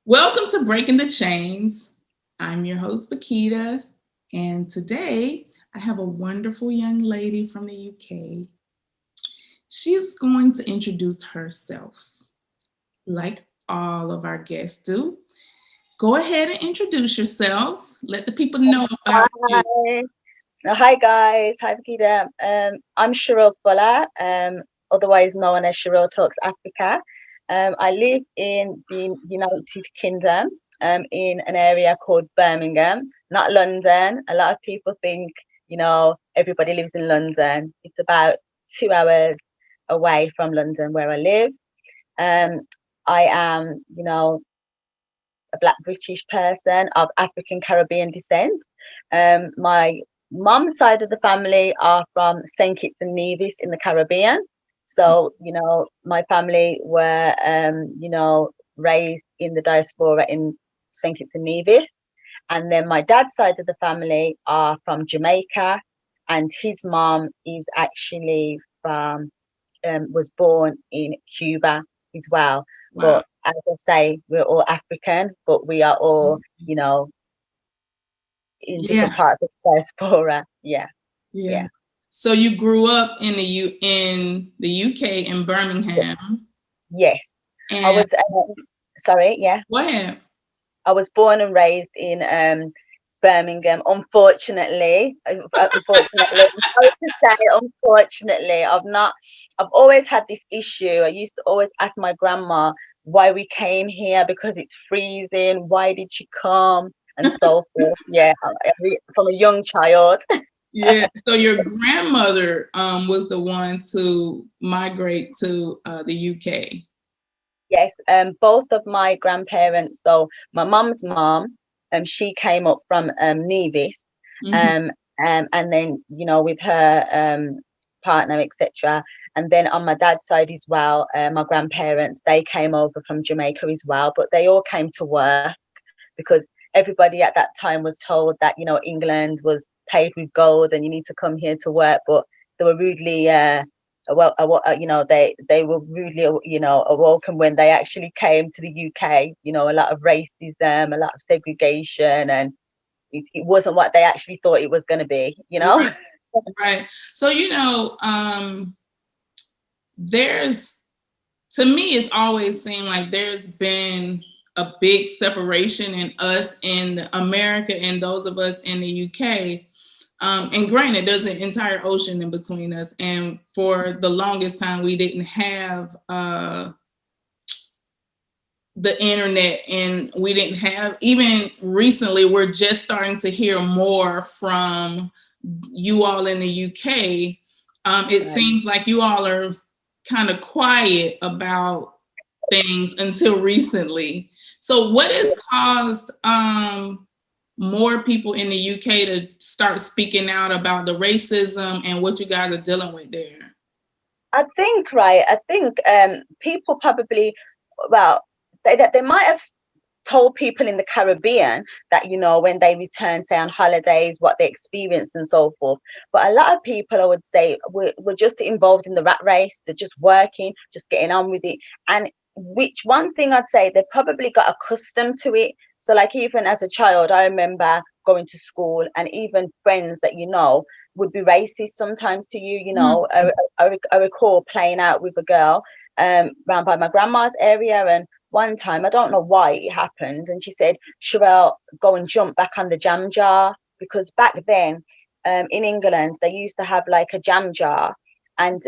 Welcome to Breaking the Chains. I'm your host, Bakita, and today I have a wonderful young lady from the UK. She's going to introduce herself, like all of our guests do. Go ahead and introduce yourself. Let the people know about you. Hi. Hi guys. Hi Vakida. I'm Sherill Fuller, otherwise known as Sherill Talks Africa. I live in the United Kingdom, in an area called Birmingham, not London. A lot of people think, everybody lives in London. It's about 2 hours away from London where I live. Um, I am, a Black British person of African Caribbean descent. My mum's side of the family are from St. Kitts and Nevis in the Caribbean. So, my family were, raised in the diaspora in St. Kitts and Nevis. And then my dad's side of the family are from Jamaica, and his mom is actually was born in Cuba as well. Wow. But as I say, we're all African, but we are all, in Yeah, different parts of the diaspora. Yeah, yeah. yeah. So you grew up in the UK in Birmingham, Yes. I and was, sorry, yeah. go ahead. I was born and raised in Birmingham. Unfortunately, I'm sorry to say, unfortunately, I've always had this issue. I used to always ask my grandma why we came here because it's freezing. Why did she come? And so forth. Yeah, from a young child. Yeah, so your grandmother was the one to migrate to the UK. Yes, both of my grandparents. So my mum's mom, she came up from Nevis, Hmm. um, and then with her partner, etc. And then on my dad's side as well, my grandparents, they came over from Jamaica as well, but they all came to work because everybody at that time was told that England was paved with gold and you need to come here to work, but they were rudely they were rudely awoken when they actually came to the UK. A lot of racism, a lot of segregation, and it wasn't what they actually thought it was going to be. Right, right. So there's to me, it's always seemed like there's been a big separation in us in America and those of us in the UK. And granted, there's an entire ocean in between us. And for the longest time, we didn't have the internet, and we didn't have, even recently, we're just starting to hear more from you all in the UK. It Right. seems like you all are kind of quiet about things until recently. So, what has caused more people in the UK to start speaking out about the racism and what you guys are dealing with there? I think people probably, well, they might have told people in the Caribbean that, when they return, say on holidays, what they experienced and so forth. But a lot of people, I would say, were just involved in the rat race. They're just working, just getting on with it. And which one thing I'd say, they probably got accustomed to it. So like even as a child, I remember going to school and even friends that would be racist sometimes to you. I recall playing out with a girl round by my grandma's area, and one time, I don't know why it happened, and she said, Sherill, go and jump back on the jam jar. Because back then, in England, they used to have like a jam jar, and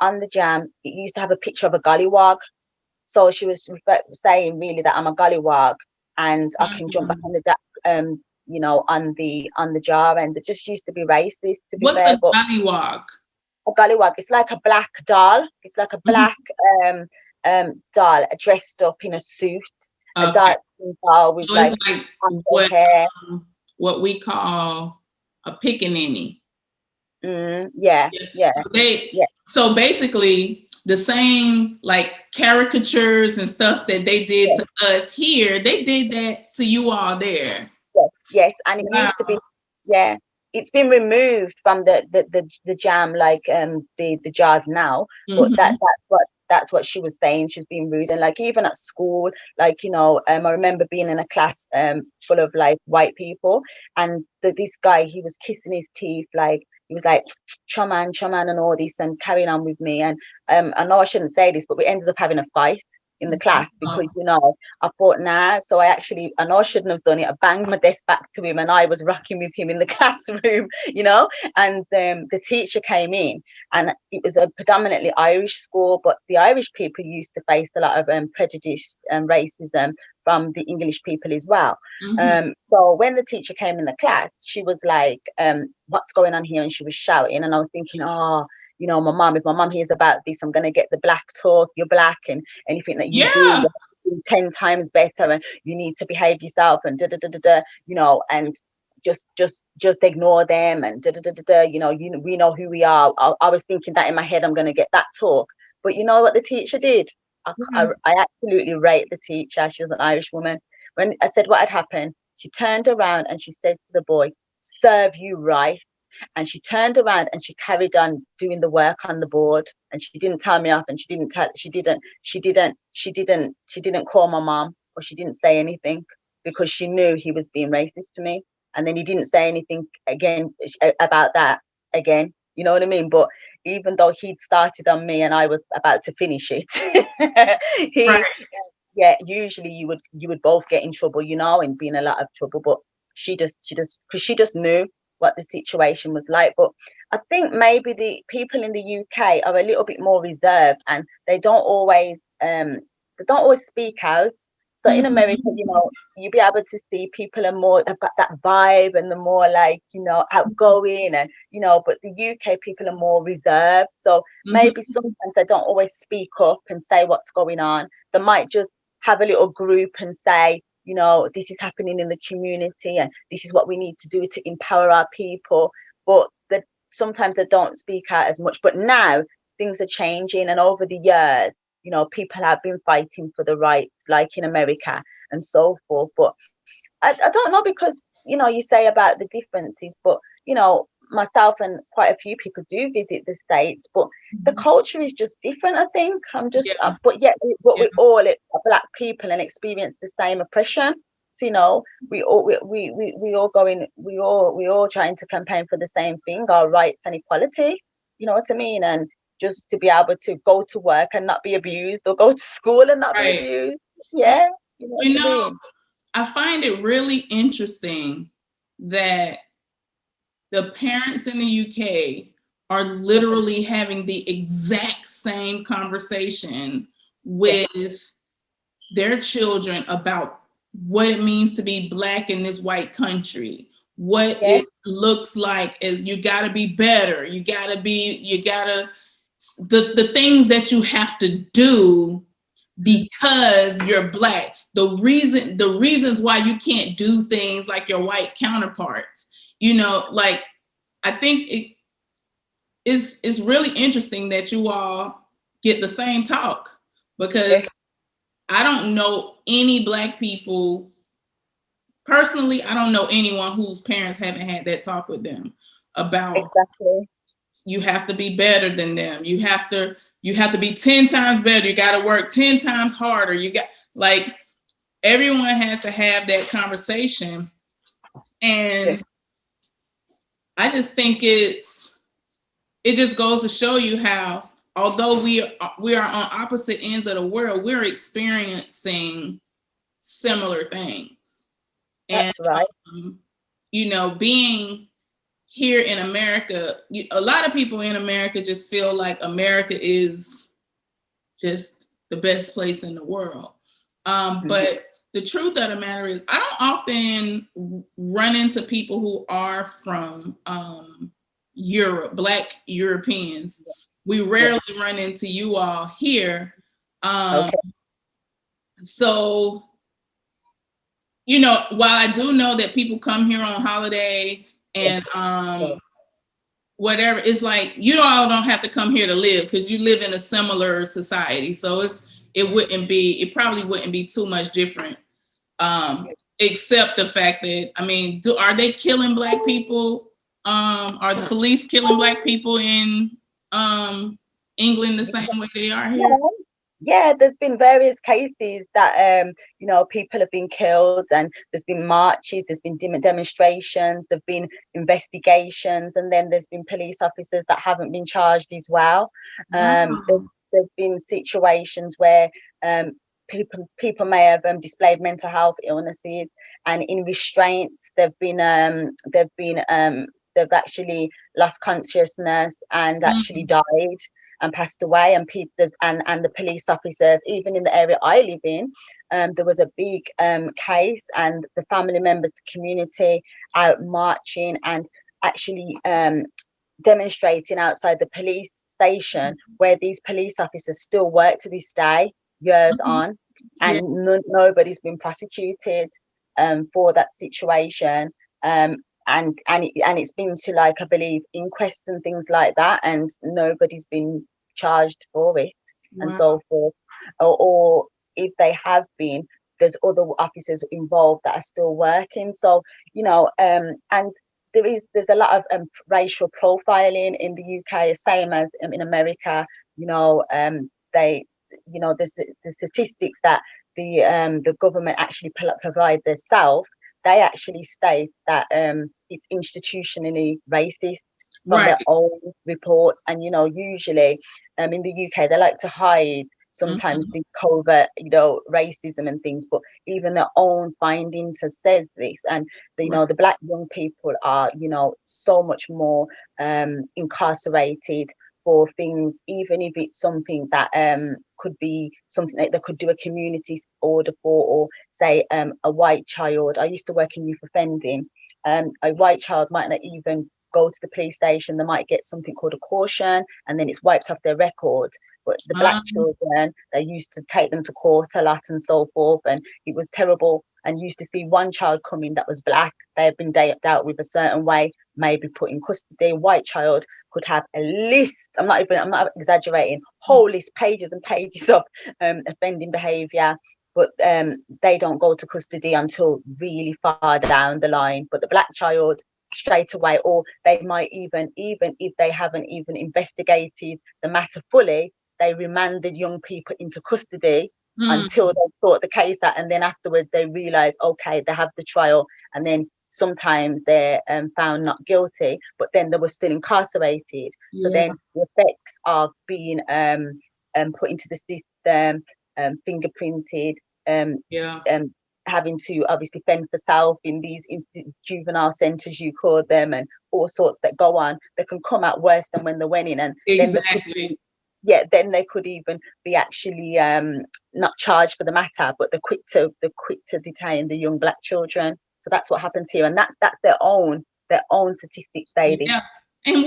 on the jam, it used to have a picture of a gollywog. So she was saying really that I'm a gollywog and I can jump back Mhm. on the on the jar, and they just used to be racist, to be What's fair. a But gollywog? a gollywog, it's like a black doll. It's like a Mhm. black doll dressed up in a suit, a Okay, dark skin doll with so it's like like afro what hair. what we call a pickaninny. Yeah, Yeah. yeah, yeah, So basically the same like caricatures and stuff that they did yeah, to us here, they did that to you all there. yes, yes. And it Wow. used to be, yeah, it's been removed from the jam, like the jars now. But Hmm. that's what that's what she was saying. She's being rude. And like even at school, like, you know, I remember being in a class full of like white people, and this guy, he was kissing his teeth, like he was like chaman and all this, and carrying on with me. And I know I shouldn't say this, but we ended up having a fight in the class because, you know, I thought, nah. So I know I shouldn't have done it. I banged my desk back to him and I was rocking with him in the classroom, you know. And the teacher came in, and it was a predominantly Irish school, but the Irish people used to face a lot of prejudice and racism from the English people as well. So when the teacher came in the class, she was like, what's going on here? And she was shouting, and I was thinking, oh, you know, if my mom hears about this, I'm going to get the black talk, you're black, and anything that you do, 10 times better, and you need to behave yourself, and you know, and just ignore them, and you know, we know who we are. I was thinking that in my head, I'm going to get that talk. But you know what the teacher did? I absolutely rate the teacher. She was an Irish woman. When I said what had happened, she turned around and she said to the boy, "Serve you right." And she turned around and she carried on doing the work on the board, and she didn't tell me off, and she didn't call my mom, or she didn't say anything, because she knew he was being racist to me. And then he didn't say anything again about that again, you know what I mean? But even though he'd started on me and I was about to finish it, usually you would both get in trouble, you know, and be in a lot of trouble. But she just because she just knew what the situation was like. But I think maybe the people in the UK are a little bit more reserved, and they don't always speak out. So in America, you know, you'll be able to see people are more, have got that vibe, and they're more like, you know, outgoing, and, you know, but the UK people are more reserved. So maybe sometimes they don't always speak up and say what's going on. They might just have a little group and say, you know, this is happening in the community, and this is what we need to do to empower our people. But sometimes they don't speak out as much. But now things are changing, and over the years, you know, people have been fighting for the rights, like in America and so forth. But I don't know, because, you know, you say about the differences, but, you know, myself and quite a few people do visit the States, but the culture is just different, I think. But yet, we all Black people and experience the same oppression. So, you know, we all trying to campaign for the same thing, our rights and equality. You know what I mean? And just to be able to go to work and not be abused, or go to school and not be abused. Yeah. You know, I find it really interesting that the parents in the UK are literally having the exact same conversation with their children about what it means to be Black in this white country, what it looks like as you got to be better, the things that you have to do because you're Black, the reasons why you can't do things like your white counterparts. You know, like, I think it's really interesting that you all get the same talk, because I don't know any Black people personally. I don't know anyone whose parents haven't had that talk with them about you have to be better than them. You have to be 10 times better. You got to work 10 times harder. You got, like, everyone has to have that conversation. And I just think it just goes to show you how, although we are on opposite ends of the world, we're experiencing similar things. That's right. You know, being here in America, a lot of people in America just feel like America is just the best place in the world. But the truth of the matter is, I don't often run into people who are from Europe, Black Europeans. We rarely run into you all here. So, you know, while I do know that people come here on holiday and whatever, it's like, you all don't have to come here to live, because you live in a similar society. So it probably wouldn't be too much different, except the fact that, I mean, are they killing Black people? Are the police killing Black people in England the same way they are here? Yeah, there's been various cases that you know, people have been killed, and there's been marches, there's been demonstrations, there've been investigations, and then there's been police officers that haven't been charged as well. Wow. There's been situations where um people may have displayed mental health illnesses, and in restraints they've actually lost consciousness and actually Mm. died and passed away. And people and the police officers, even in the area I live in, there was a big case, and the family members, the community out marching and actually demonstrating outside the police station, where these police officers still work to this day, years Mhm. on, Yeah. and nobody's been prosecuted for that situation. And it's been to, like, I believe, inquests and things like that, and nobody's been charged for it and Wow. so forth. Or if they have been, there's other officers involved that are still working. So, and there's a lot of racial profiling in the UK, same as in America. They, there's the statistics that the government actually provide themselves. They actually state that it's institutionally racist from Right. their own reports. And usually in the UK they like to hide sometimes Mhm. the covert, racism and things, but even their own findings has said this. And Right. the black young people are, so much more incarcerated for things, even if it's something that could be something that they could do a community order for, or say a white child. I used to work in youth offending. A white child might not even go to the police station. They might get something called a caution, and then it's wiped off their record. But the black Um, children, they used to take them to court a lot and so forth, and it was terrible. And used to see one child come in that was black, they had been dealt with a certain way, maybe put in custody. White child could have a list. I'm not exaggerating. Whole list, pages and pages of offending behaviour. But they don't go to custody until really far down the line. But the black child, straight away, or they might even if they haven't even investigated the matter fully, they remand the young people into custody until mm, they sort the case out, and then afterwards they realise, okay, they have the trial, and then sometimes they're found not guilty, but then they were still incarcerated. So yeah. then the effects of being put into the system, fingerprinted, um, Yeah. um, having to obviously fend for self in these juvenile centres, you call them, and all sorts that go on, they can come out worse than when they went in. And then they could Exactly. then they could even be actually not charged for the matter, but they're quick to detain the young black children. So that's what happens here, and that's their own statistics say this. Yeah. And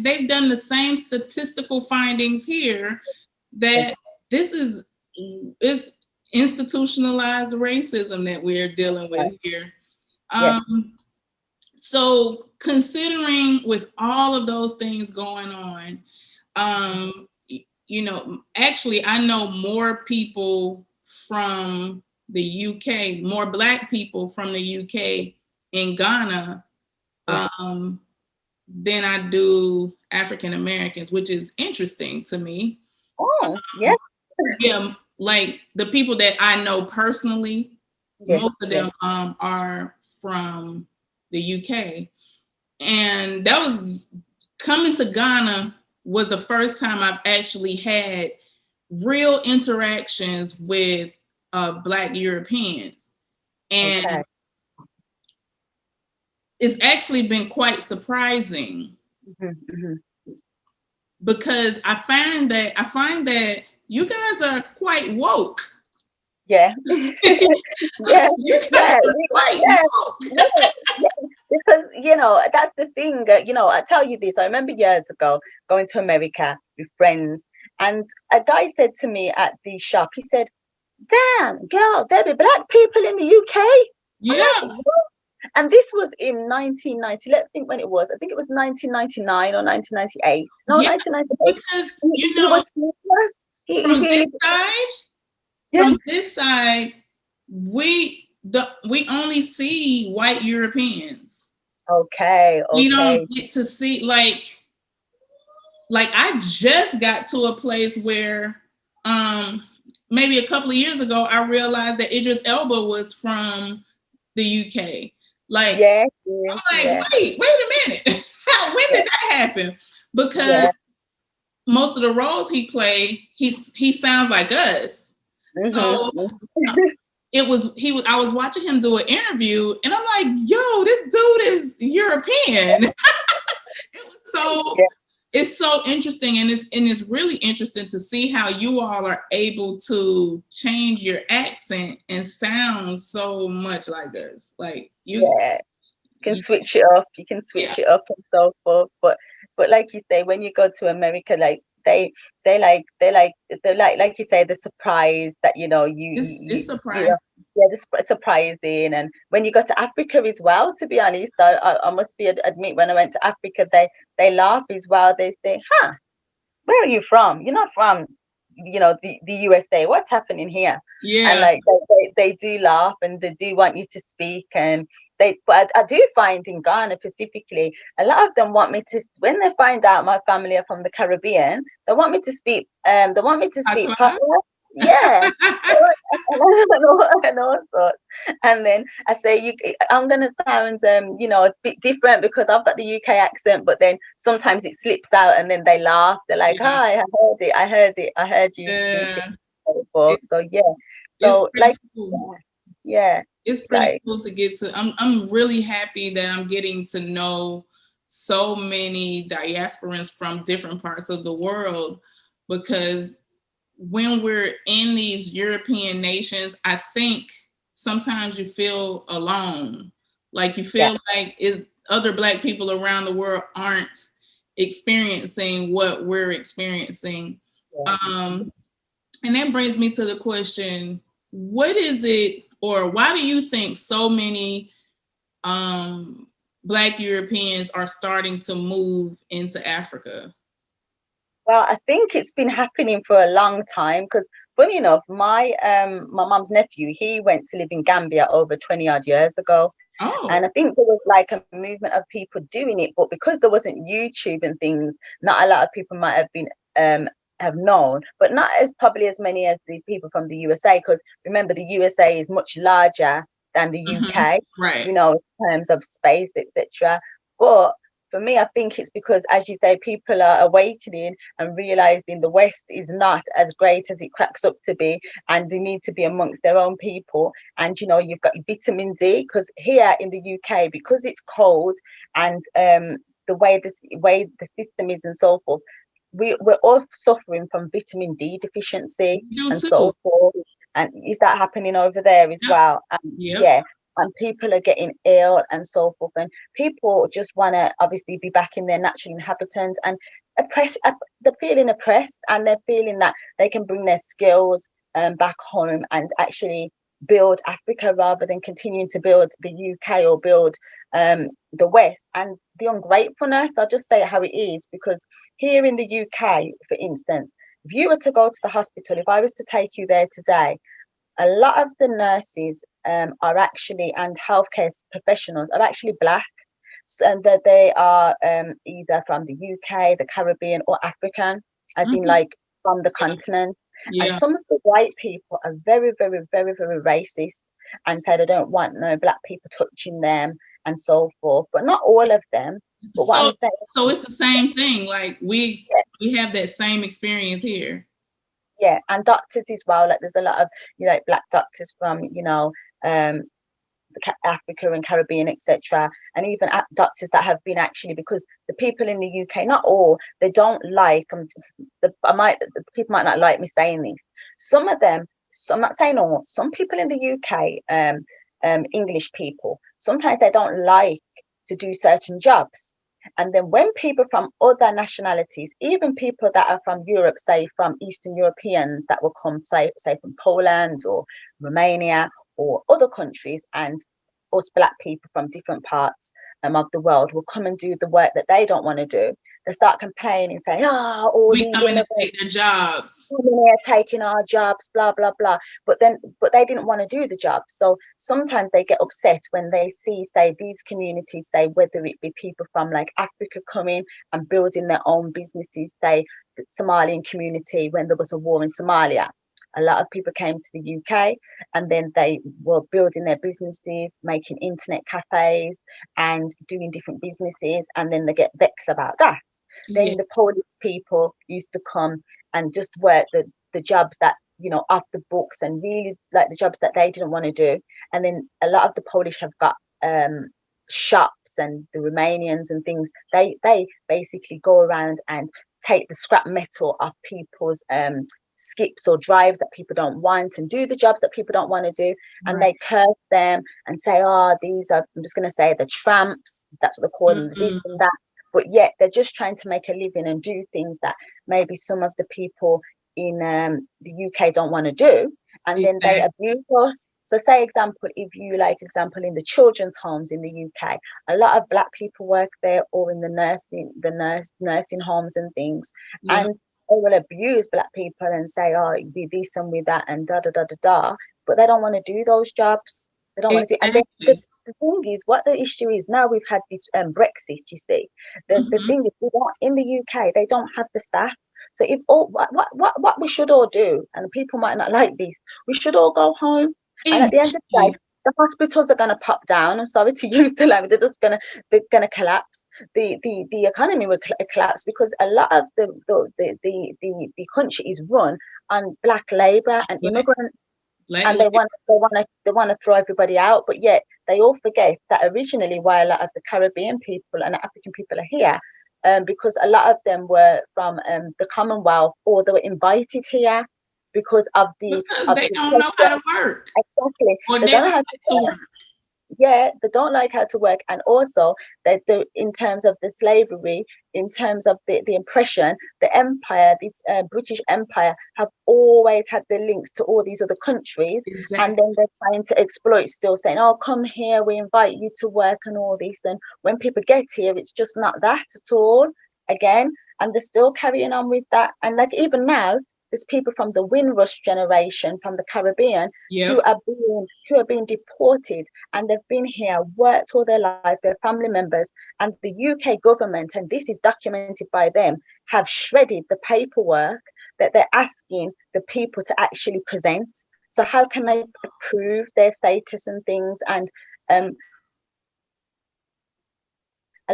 they've done the same statistical findings here that this is institutionalized racism that we're dealing with here. Yeah. Um, so considering with all of those things going on, actually I know more people from the UK, more black people from the UK in Ghana Yeah. than I do African Americans, which is interesting to me. Oh, yes. Yeah, like the people that I know personally, Yes. most of Yes. them are from the UK. And that was coming to Ghana was the first time I've actually had real interactions with Black Europeans. Okay. And it's actually been quite surprising Mm-hmm. because I find that you guys are quite woke. Yeah. Yeah. You guys Yeah. are quite Yeah. woke. Yeah. Yeah. Because that's the thing. I tell you this. I remember years ago going to America with friends, and a guy said to me at the shop. He said, "Damn, girl, there be black people in the UK." I'm like, Yeah, "What?" And this was in 1990. Let's think when it was. I think it was 1999 or 1998. No, yeah, 1998. because He was serious. He from this really, side, yeah. we only see white Europeans. Okay, We don't okay. get to see like I just got to a place where maybe a couple of years ago, I realized that Idris Elba was from the UK. Like, Yeah, I'm yeah, like, wait a minute. When did that happen? Because most of the roles he played, he sounds like us. So I was watching him do an interview, and I'm like, yo, this dude is European. It was so it's so interesting, and it's really interesting to see how you all are able to change your accent and sound so much like us. Like you can switch it up. You can switch it up and so forth. But like you say, when you go to America, like they like you say, the surprise that it's you surprising. the surprising. And when you go to Africa as well, to be honest, I must admit, when I went to Africa, they laugh as well. They say, huh, where are you from? You're not from the USA. What's happening here? And like they do laugh, and they do want you to speak. And but I do find in Ghana specifically, a lot of them want me to, when they find out my family are from the Caribbean, they want me to speak patois. Yeah. And all sorts. And then I say, I'm gonna sound a bit different because I've got the UK accent, but then sometimes it slips out, and then they laugh. They're like, "Hi, I heard you speaking." So yeah, it's so pretty like, cool. yeah, It's pretty cool to get to. I'm really happy that I'm getting to know so many diasporans from different parts of the world, because when we're in these European nations, I think sometimes you feel alone. Like you feel like other Black people around the world aren't experiencing what we're experiencing. And that brings me to the question, what is it, or why do you think so many Black Europeans are starting to move into Africa? Well, I think it's been happening for a long time, because funny enough, my mum's nephew, he went to live in Gambia over 20 odd years ago. And I think there was like a movement of people doing it, but because there wasn't YouTube and things, not a lot of people might have been have known, but not as probably as many as the people from the USA, because remember, the USA is much larger than the UK, right? in terms of space, etc. But for me, I think it's because, as you say, people are awakening and realizing the West is not as great as it cracks up to be, and they need to be amongst their own people. And you've got vitamin D, because here in the UK, because it's cold, and the way the system is and so forth, we're all suffering from vitamin D deficiency and so forth. And is that happening over there as well? Yeah. And people are getting ill and so forth, and people just want to obviously be back in their natural inhabitants, and they're feeling oppressed, and they're feeling that they can bring their skills back home and actually build Africa, rather than continuing to build the UK or build the West. And the ungratefulness, I'll just say it how it is, because here in the UK, for instance, if you were to go to the hospital, if I was to take you there today, a lot of the nurses are actually, and healthcare professionals are actually Black, and that they are either from the UK, the Caribbean, or African, as in like from the continent. And some of the white people are very, very, very, very racist, and say they don't want no Black people touching them and so forth. But not all of them. But what I'm saying, so it's the same thing. Like we have that same experience here. Yeah, and doctors as well. Like there's a lot of Black doctors from Africa and Caribbean, etc., and even doctors that have been actually, because the people in the UK, not all, they don't like the people might not like me saying this. Some of them, so I'm not saying all. Some people in the UK, English people, sometimes they don't like to do certain jobs. And then when people from other nationalities, even people that are from Europe, say from Eastern Europeans that will come, say from Poland or Romania or other countries, and us Black people from different parts of the world will come and do the work that they don't want to do. they start complaining, saying, all We these coming to immigrants take their jobs. coming here taking our jobs, blah blah blah. But they didn't want to do the job. So sometimes they get upset when they see, say, these communities, say, whether it be people from like Africa coming and building their own businesses, say the Somalian community, when there was a war in Somalia, a lot of people came to the UK and then they were building their businesses, making internet cafes and doing different businesses, and then they get vexed about that. Yeah. Then the Polish people used to come and just work the jobs that, off the books, and really like the jobs that they didn't want to do. And then a lot of the Polish have got shops, and the Romanians and things, they basically go around and take the scrap metal off people's skips or drives that people don't want, and do the jobs that people don't want to do. And Right. they curse them and say, these are, I'm just going to say, the tramps. That's what they call them, this and that. But yet they're just trying to make a living and do things that maybe some of the people in the UK don't want to do. And then they abuse us. So say example, if you like example in the children's homes in the UK, a lot of black people work there, or in the nursing homes and things. Yeah. And they will abuse black people and say, you do this and with that and da da da da da. But they don't want to do those jobs. They don't want to do. And then the thing is, what the issue is now, we've had this Brexit, you see. The thing is, we don't, in the UK, they don't have the staff. So if what we should all do, and people might not like this, we should all go home. And at the end of the day, the hospitals are going to pop down. I'm sorry to use the language. They're gonna collapse. The economy will collapse, because a lot of the country is run on black labor and immigrants. And they want to throw everybody out, but yet they all forget that originally why a lot of the Caribbean people and African people are here, because a lot of them were from the Commonwealth, or they were invited here because of the they don't know how to work. Exactly, they don't know how to work. Yeah, they don't like how to work. And also that in terms of the slavery, in terms of the oppression, the empire, this British Empire, have always had the links to all these other countries. Exactly. And then they're trying to exploit, still saying, come here, we invite you to work and all this. And when people get here, it's just not that at all again. And they're still carrying on with that. And like even now, there's people from the Windrush generation from the Caribbean who are being deported, and they've been here, worked all their life, their family members, and the UK government, and this is documented by them, have shredded the paperwork that they're asking the people to actually present. So how can they prove their status and things? And a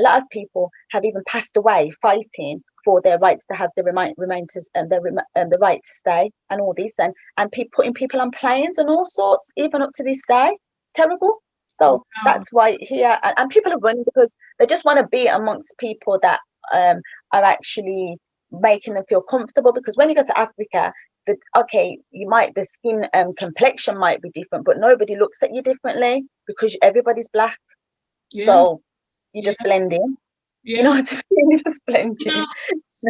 lot of people have even passed away fighting for their rights to have the the right to stay and all this, and putting people on planes and all sorts, even up to this day. It's terrible. So that's why here, and people are running because they just want to be amongst people that are actually making them feel comfortable. Because when you go to Africa, the skin complexion might be different, but nobody looks at you differently because everybody's black. Yeah. So you just blend in. Yeah. You know what I mean? You just blend in. So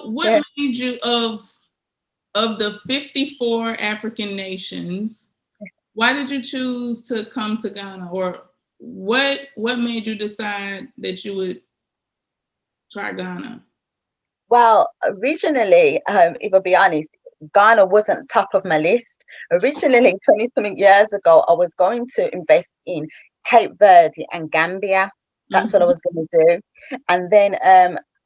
what made you, of the 54 African nations, why did you choose to come to Ghana? Or what made you decide that you would try Ghana? Well, originally, if I'll be honest, Ghana wasn't top of my list. Originally, 20-something years ago, I was going to invest in Cape Verde and Gambia. That's what I was going to do. And then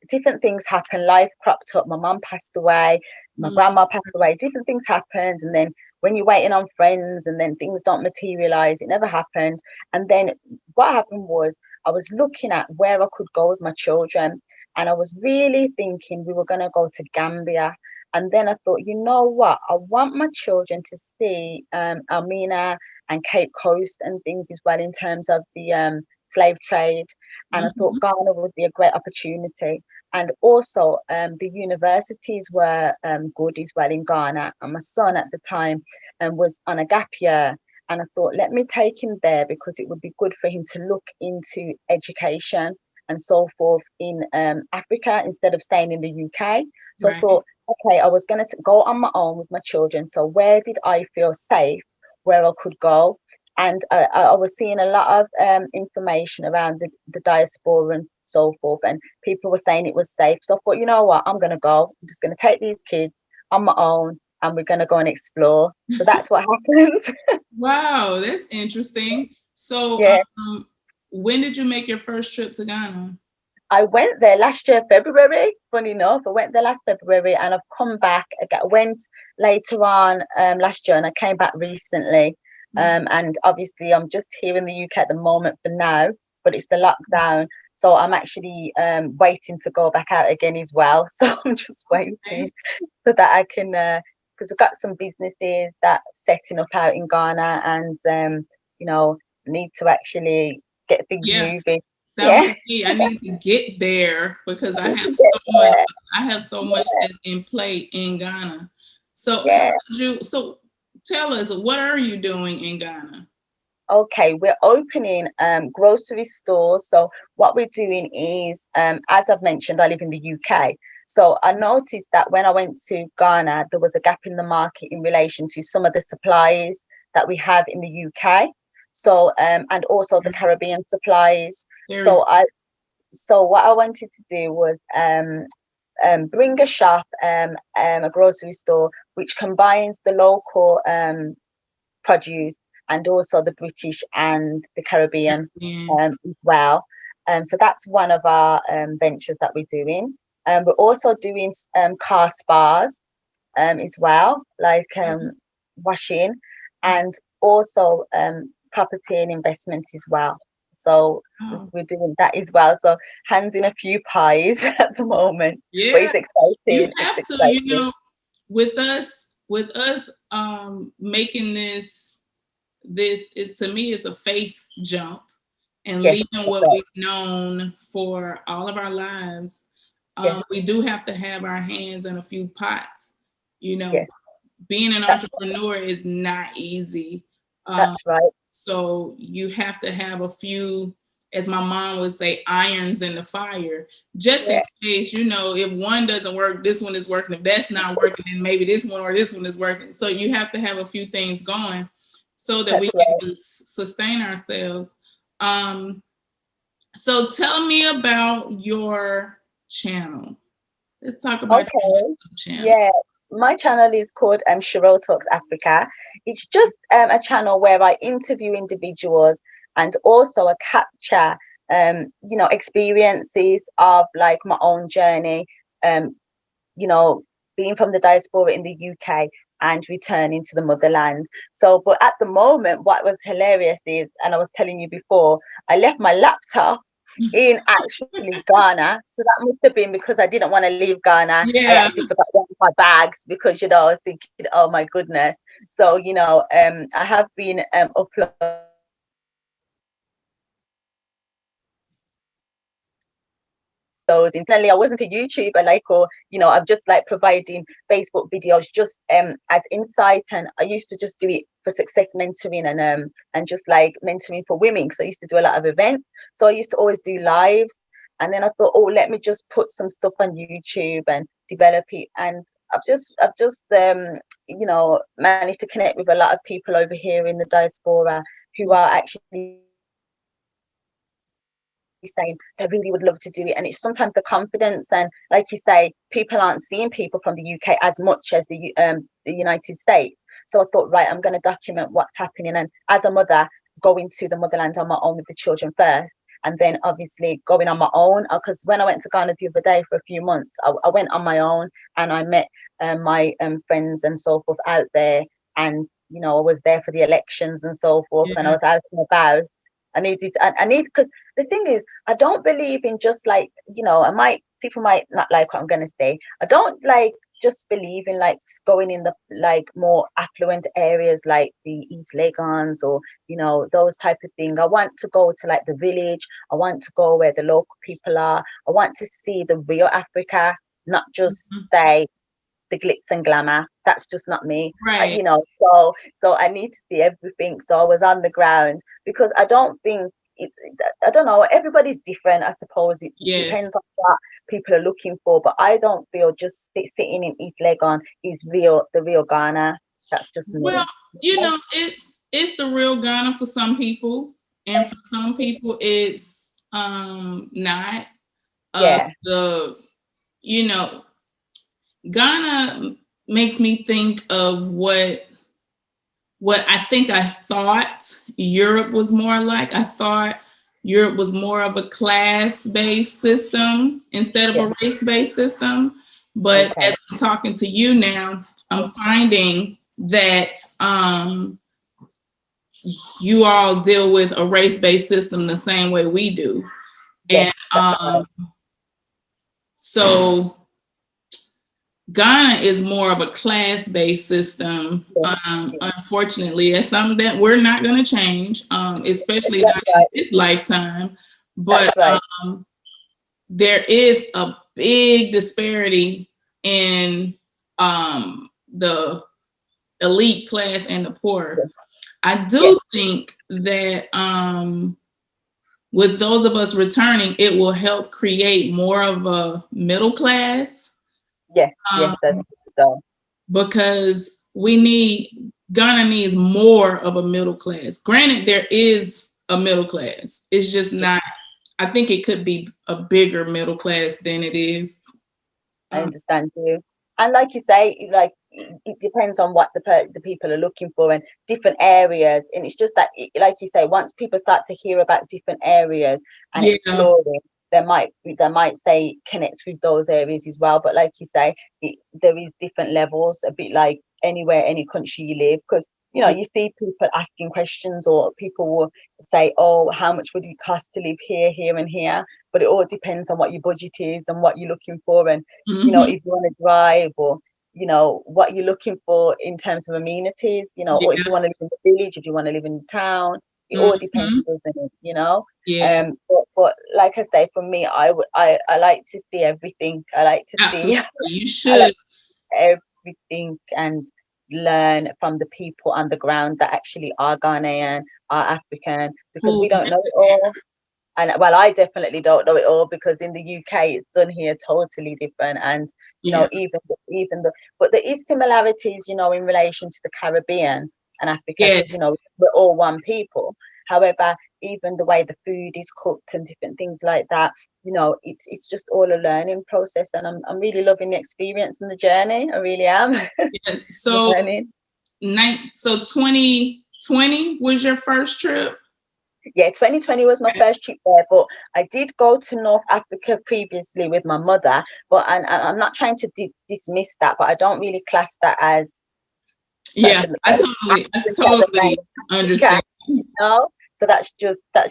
different things happened. Life cropped up. My mum passed away. My grandma passed away. Different things happened. And then when you're waiting on friends and then things don't materialize, it never happened. And then what happened was I was looking at where I could go with my children. And I was really thinking we were going to go to Gambia. And then I thought, you know what? I want my children to see Elmina and Cape Coast and things as well, in terms of the slave trade. And I thought Ghana would be a great opportunity. And also the universities were good as well in Ghana. And my son at the time was on a gap year. And I thought, let me take him there because it would be good for him to look into education and so forth in Africa instead of staying in the UK. So I thought, okay, I was going to go on my own with my children. So where did I feel safe, where I could go? And I was seeing a lot of information around the diaspora and so forth. And people were saying it was safe. So I thought, you know what, I'm going to go. I'm just going to take these kids on my own and we're going to go and explore. So that's what happened. Wow, that's interesting. So, Yeah. when did you make your first trip to Ghana? I went there last year, February. Funny enough, I went there last February, and I've come back. I went later on last year, and I came back recently. And obviously, I'm just here in the UK at the moment for now, but it's the lockdown, so I'm actually waiting to go back out again as well. So I'm just waiting so that I can, because we've got some businesses that setting up out in Ghana, and you know, need to actually get things moving. Sound like me. I need to get there because I have so much that's in play in Ghana. So so tell us, what are you doing in Ghana? Okay, we're opening grocery stores. So what we're doing is, as I've mentioned, I live in the UK. So I noticed that when I went to Ghana, there was a gap in the market in relation to some of the supplies that we have in the UK. So and also the Caribbean supplies. So what I wanted to do was bring a shop, a grocery store, which combines the local produce and also the British and the Caribbean as well. So that's one of our ventures that we're doing. We're also doing car spas as well, like washing, and also property and investment as well. So we're doing that as well. So hands in a few pies at the moment. Yeah, but it's exciting. You have to, you know, with us making this to me is a faith jump, and leaving what we've known for all of our lives. We do have to have our hands in a few pots. You know, being an entrepreneur is not easy. That's right. So you have to have a few, as my mom would say, irons in the fire, just in case, you know, if one doesn't work, this one is working. If that's not working, then maybe this one or this one is working. So you have to have a few things going so that we can sustain ourselves. So tell me about your channel. Let's talk about your YouTube channel. Yeah, my channel is called Sherill Talks Africa. It's just a channel where I interview individuals and also I capture, you know, experiences of like my own journey, you know, being from the diaspora in the UK and returning to the motherland. So, but at the moment, what was hilarious is, and I was telling you before, I left my laptop in actually Ghana. So that must have been because I didn't want to leave Ghana. I actually forgot one of my bags because, you know, I was thinking, oh my goodness. So, you know, I have been uploading internally. I wasn't a YouTuber, like, or you know, I'm just like providing Facebook videos just as insight, and I used to just do it for success mentoring and just like mentoring for women because I used to do a lot of events. So I used to always do lives, and then I thought, oh, let me just put some stuff on YouTube and develop it. And I've just you know, managed to connect with a lot of people over here in the diaspora who are actually saying they really would love to do it. And it's sometimes the confidence, and like you say, people aren't seeing people from the UK as much as the United States. So I thought, right, I'm going to document what's happening, and as a mother, going to the motherland on my own with the children first, and then obviously going on my own, because when I went to Ghana the other day for a few months, I went on my own and I met my friends and so forth out there, and you know, I was there for the elections and so forth, and I was out and about. I need, because the thing is, I don't believe in just like, you know, people might not like what I'm going to say. I don't like just believe in like going in the like more affluent areas like the East Lagons or, you know, those type of things. I want to go to like the village. I want to go where the local people are. I want to see the real Africa, not just say the glitz and glamour. That's just not me, right? You know, so I need to see everything. So I was on the ground because I don't think it's, I don't know, everybody's different. I suppose it depends on what people are looking for, but I don't feel just sitting in East Legon is the real Ghana. That's just me. Well, you know, it's the real Ghana for some people, and for some people it's not. Yeah. You know, Ghana makes me think of what I think I thought Europe was more like. I thought Europe was more of a class-based system instead of a race-based system. But as I'm talking to you now, I'm finding that you all deal with a race-based system the same way we do. And so Ghana is more of a class-based system. Unfortunately, that's something that we're not going to change, especially not in this lifetime. But there is a big disparity in the elite class and the poor. I do think that with those of us returning, it will help create more of a middle class. Because Ghana needs more of a middle class. Granted, there is a middle class. It's just not, I think it could be a bigger middle class than it is. I understand you. And like you say, like it depends on what the people are looking for in different areas. And it's just that, like you say, once people start to hear about different areas and exploring, they might say connect with those areas as well. But like you say, there is different levels, a bit like anywhere, any country you live, because you see people asking questions, or people will say, oh, how much would it cost to live here, here and here? But it all depends on what your budget is and what you're looking for, and if you want to drive, or what you're looking for in terms of amenities, or if you want to live in the village, if you want to live in the town. It all depends, doesn't it? But like I say, for me, I like to see everything. I like to see. You should. Everything, and learn from the people on the ground that actually are Ghanaian, are African, because we don't know it all. And well, I definitely don't know it all, because in the UK it's done here totally different. And even but there is similarities, in relation to the Caribbean and Africa, because we're all one people. However, even the way the food is cooked and different things like that, it's just all a learning process, and I'm really loving the experience and the journey. I really am. So 2020 was your first trip? Yeah, 2020 was my first trip there, but I did go to North Africa previously with my mother. But I'm not trying to dismiss that, but I don't really class that as. Yeah, I totally understand. So that's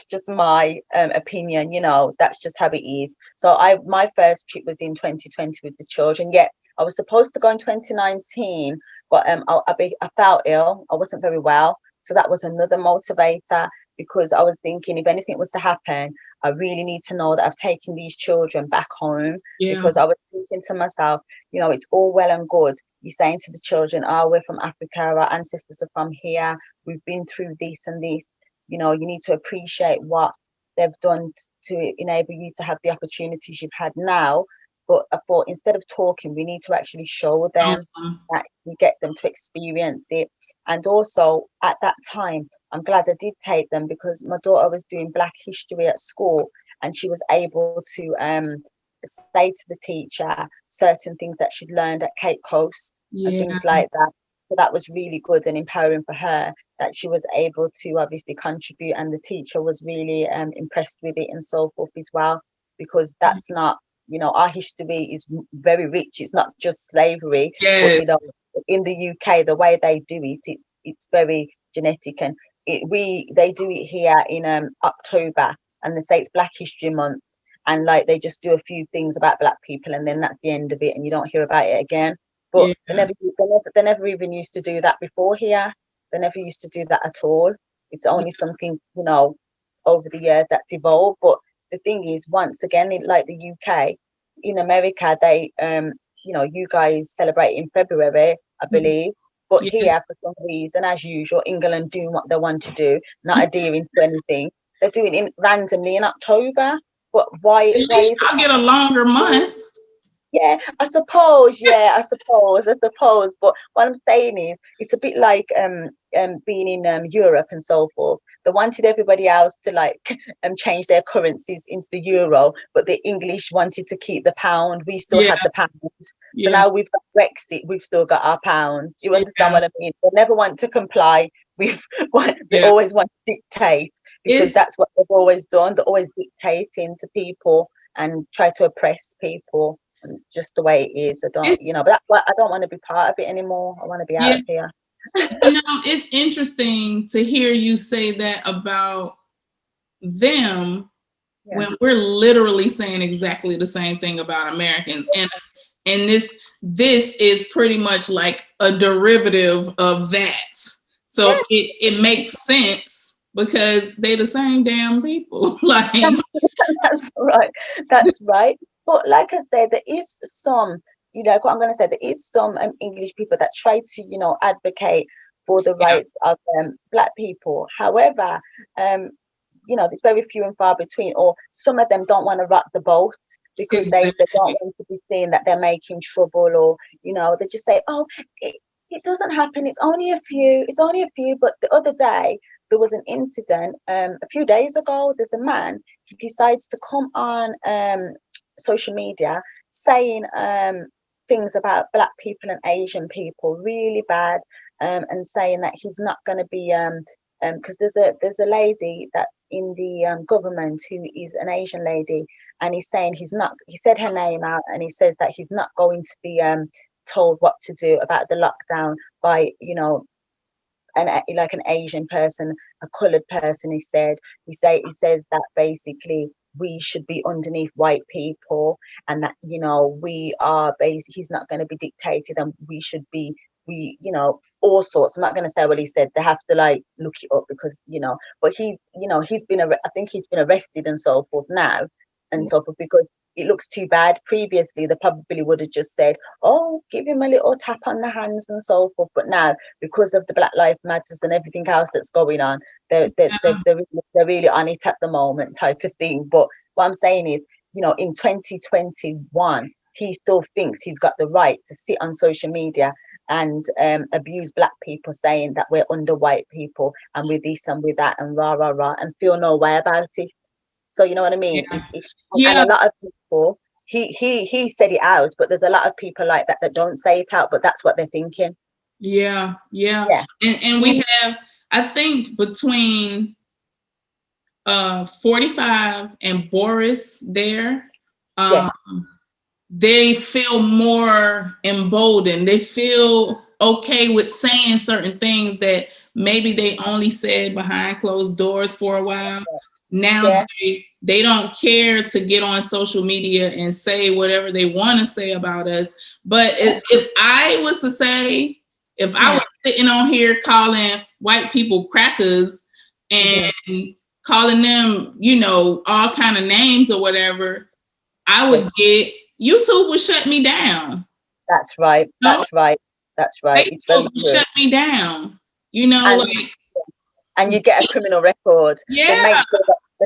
just my opinion. That's just how it is. So my first trip was in 2020 with the children. Yeah, I was supposed to go in 2019, but I felt ill. I wasn't very well, so that was another motivator, because I was thinking, if anything was to happen, I really need to know that I've taken these children back home. Because I was thinking to myself, it's all well and good you saying to the children, oh, we're from Africa, our ancestors are from here, we've been through this and this. You need to appreciate what they've done to enable you to have the opportunities you've had now. But I thought, instead of talking, we need to actually show them that we get them to experience it. And also at that time, I'm glad I did take them, because my daughter was doing Black history at school, and she was able to say to the teacher certain things that she'd learned at Cape Coast and things like that. So that was really good and empowering for her, that she was able to obviously contribute, and the teacher was really impressed with it and so forth as well, because that's not, our history is very rich. It's not just slavery, but in the UK, the way they do it, it's very genetic, and they do it here in October, and they say it's Black History Month, and like they just do a few things about Black people, and then that's the end of it, and you don't hear about it again. But they never even used to do that before here. They never used to do that at all. It's only something, over the years that's evolved. But the thing is, once again, like the UK, in America, they, you guys celebrate in February, I believe. But here, for some reason, as usual, England doing what they want to do, not adhering to anything. They're doing it randomly in October. But why? At least I'll get a longer month. Yeah, I suppose. Yeah, I suppose. But what I'm saying is, it's a bit like being in Europe and so forth. They wanted everybody else to like change their currencies into the euro, but the English wanted to keep the pound. We still Yeah, had the pound. So yeah, now we've got Brexit. We've still got our pound. Do you understand yeah, what I mean? They never want to comply. We've they yeah. always want to dictate because It's that's what they've always done. They're always dictating to people and try to oppress people just the way it is. I don't, it's but that's why I don't want to be part of it anymore. I want to be out yeah. of here. It's interesting to hear you say that about them Yeah. when we're literally saying exactly the same thing about Americans. And this is pretty much like a derivative of that. So Yeah, it makes sense because they're the same damn people. Like that's right. That's right. But like I said, there is some, like what I'm going to say, there is some English people that try to, advocate for the yeah, rights of Black people. However, um, it's very few and far between, or some of them don't want to rock the boat because they don't exactly. want to be seen that they're making trouble, or they just say, oh, it doesn't happen, it's only a few. But the other day there was an incident, a few days ago. There's a man, he decides to come on social media saying things about Black people and Asian people really bad, and saying that he's not going to be because there's a lady that's in the government who is an Asian lady, and he's saying he said her name out, and he says that he's not going to be told what to do about the lockdown by like an Asian person, a coloured person. He says that basically we should be underneath white people, and that we are basically, he's not going to be dictated, and we should be, all sorts. I'm not going to say what he said. They have to like look it up because but he's been I think he's been arrested and so forth now, and so forth, because it looks too bad. Previously they probably would have just said, oh, give him a little tap on the hands and so forth, but now, because of the Black Lives Matters and everything else that's going on, they're really on it at the moment, type of thing. But what I'm saying is, in 2021, he still thinks he's got the right to sit on social media and abuse Black people, saying that we're under white people and with this and with that and rah rah rah, and feel no way about it. So you know what I mean? Yeah, And yeah, a lot of people, he said it out, but there's a lot of people like that that don't say it out, but that's what they're thinking. yeah, yeah. Yeah. And we have, I think, between 45 and Boris there, Yes. um, they feel more emboldened. They feel okay with saying certain things that maybe they only said behind closed doors for a while. Now Yeah. they don't care to get on social media and say whatever they want to say about us. But if I was to say, if I Mm. was sitting on here calling white people crackers and calling them, all kind of names or whatever, I Yes. would get, YouTube would shut me down. That's right. No, That's right. That's right. It's Facebook very would true. shut me down. And Like, you get a criminal record. They yeah,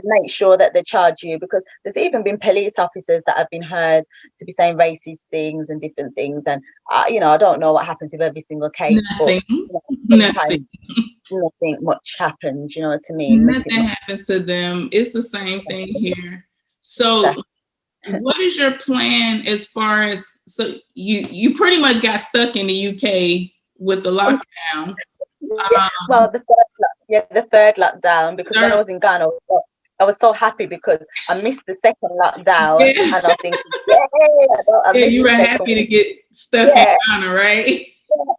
make sure that they charge you, because there's even been police officers that have been heard to be saying racist things and different things. And I don't know what happens with every single case, but nothing, sometimes nothing, nothing much happens. You know what I mean? nothing Nothing much. happens to them. It's the same thing here. So, Exactly. what is your plan as far as, so you pretty much got stuck in the UK with the lockdown. Yeah, well, the third lockdown, because when I Third, was in Ghana, I was so happy because I missed the second lockdown, yeah, and I think, yay, I yeah, missed you the were second happy to one. get stuck in Yeah, Ghana, right?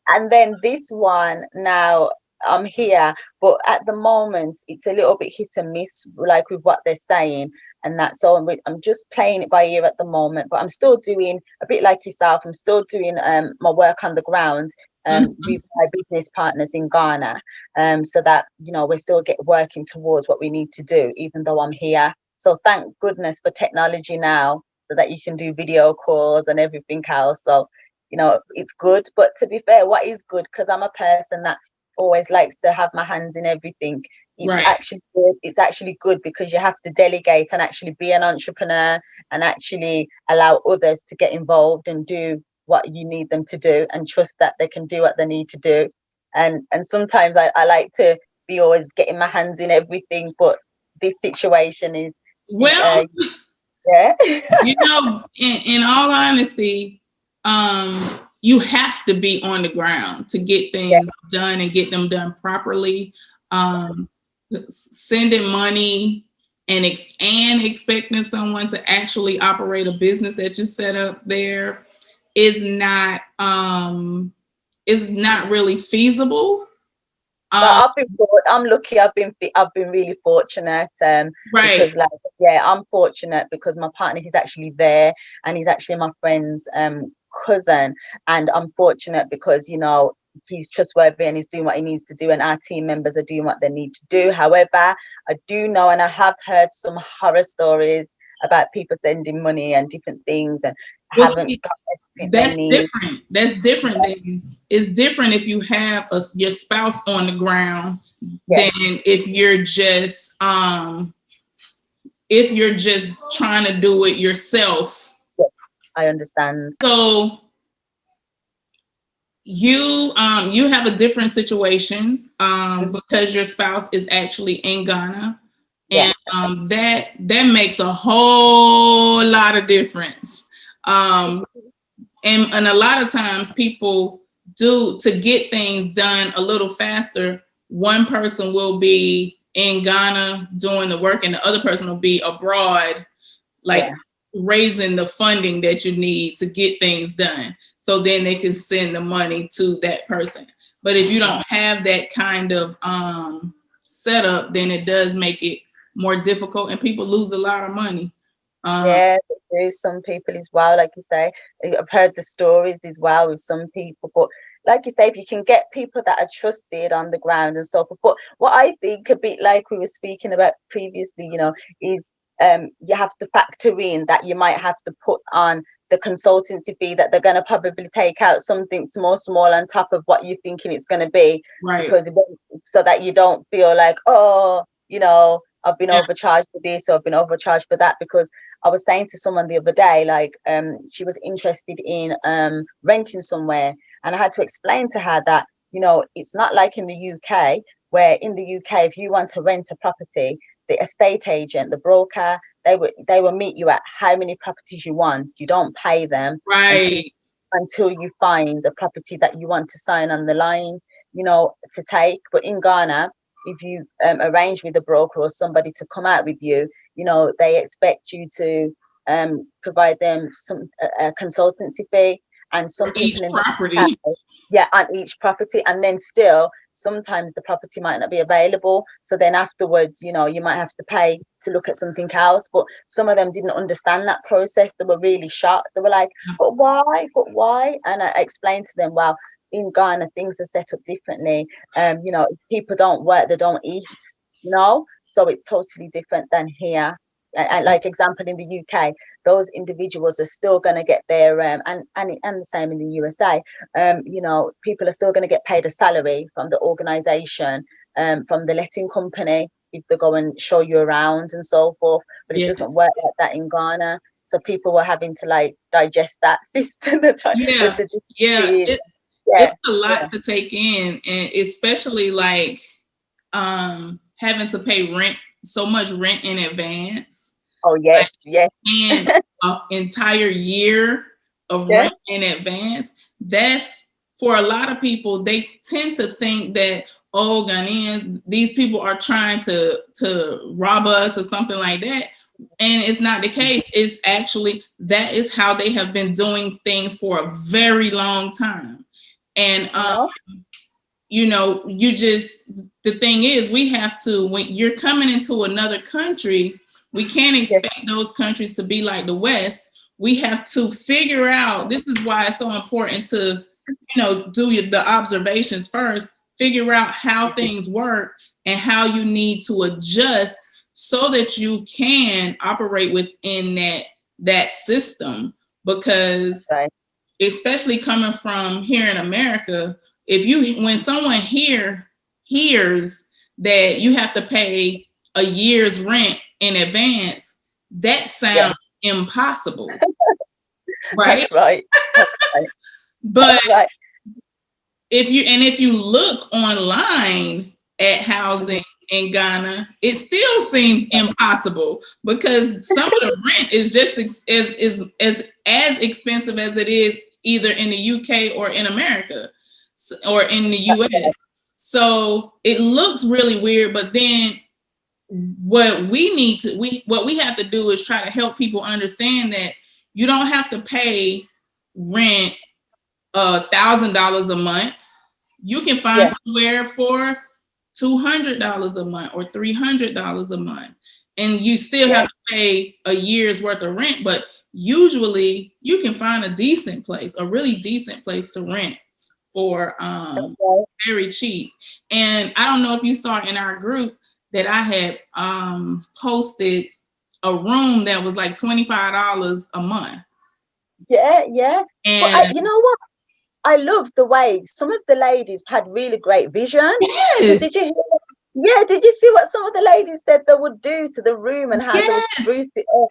and then this one now, I'm here, but at the moment it's a little bit hit and miss, like with what they're saying and that. So I'm just playing it by ear at the moment, but I'm still doing a bit like yourself. I'm still doing my work on the ground Mhm. with my business partners in Ghana, so that we're still working towards what we need to do, even though I'm here. So thank goodness for technology now, so that you can do video calls and everything else. So it's good. But to be fair, what is good, because I'm a person that always likes to have my hands in everything, it's actually good. It's actually good because you have to delegate and actually be an entrepreneur and actually allow others to get involved and do what you need them to do and trust that they can do what they need to do. And sometimes I like to be always getting my hands in everything, but this situation is well, yeah. in all honesty, you have to be on the ground to get things done and get them done properly. Sending money and expecting someone to actually operate a business that you set up there is not really feasible. I'm lucky. I've been really fortunate. Because I'm fortunate because my partner, he's actually there, and he's actually my friend's cousin, and I'm fortunate because he's trustworthy and he's doing what he needs to do, and our team members are doing what they need to do. However, I do know, and I have heard some horror stories about people sending money and different things and haven't got everything they need. Different. That's different. It's different if you have your spouse on the ground than if you're just trying to do it yourself. Yes, I understand. So you have a different situation because your spouse is actually in Ghana. And that makes a whole lot of difference. And a lot of times people do, to get things done a little faster, one person will be in Ghana doing the work and the other person will be abroad, raising the funding that you need to get things done. So then they can send the money to that person. But if you don't have that kind of setup, then it does make it more difficult and people lose a lot of money. They do. Some people as well, like you say, I've heard the stories as well with some people, but like you say, if you can get people that are trusted on the ground and so forth. But what I think, a bit like we were speaking about previously, is you have to factor in that you might have to put on the consultancy fee that they're going to probably take out something small on top of what you're thinking it's going to be, because so that you don't feel like, I've been overcharged for this or I've been overcharged for that. Because I was saying to someone the other day, she was interested in renting somewhere, and I had to explain to her that it's not like in the UK, where in the UK if you want to rent a property, the estate agent, the broker, they will meet you at how many properties you want. You don't pay them until you find a property that you want to sign on the line, to take. But in Ghana, if you arrange with a broker or somebody to come out with you, they expect you to provide them some consultancy fee, and some people in property. On each property, and then still sometimes the property might not be available. So then afterwards, you might have to pay to look at something else. But some of them didn't understand that process. They were really shocked. They were like, but why? And I explained to them, well, in Ghana, things are set up differently. If people don't work, they don't eat, so it's totally different than here. And like example, in the UK, those individuals are still going to get their and the same in the USA. People are still going to get paid a salary from the organization, from the letting company, if they go and show you around and so forth. But it doesn't work like that in Ghana. So people were having to digest that system. It's a lot to take in, and especially having to pay so much rent in advance. Oh yes, and an entire year of rent in advance. That's, for a lot of people, they tend to think that, Ghanaians, these people are trying to rob us or something like that. And it's not the case. It's actually, that is how they have been doing things for a very long time. And the thing is, we have to, when you're coming into another country, we can't expect those countries to be like the West. We have to figure out, this is why it's so important to, do the observations first, figure out how things work and how you need to adjust so that you can operate within that system. Because especially coming from here in America, when someone here hears that you have to pay a year's rent in advance, that sounds impossible. Right? That's right. That's right. But That's right. if you look online at housing in Ghana, it still seems impossible because some of the rent is just as expensive as it is either in the UK or in America or in the US. So it looks really weird, but then what we have to do is try to help people understand that you don't have to pay rent $1,000 a month. You can find somewhere for $200 a month or $300 a month, and you still have to pay a year's worth of rent. But usually, you can find a decent place, a really decent place to rent for very cheap. And I don't know if you saw in our group that I had posted a room that was like $25 a month. Yeah. And but you know what? I love the way some of the ladies had really great vision. yes. Did you hear? Yeah, did you see what some of the ladies said they would do to the room and how they would spruce it up?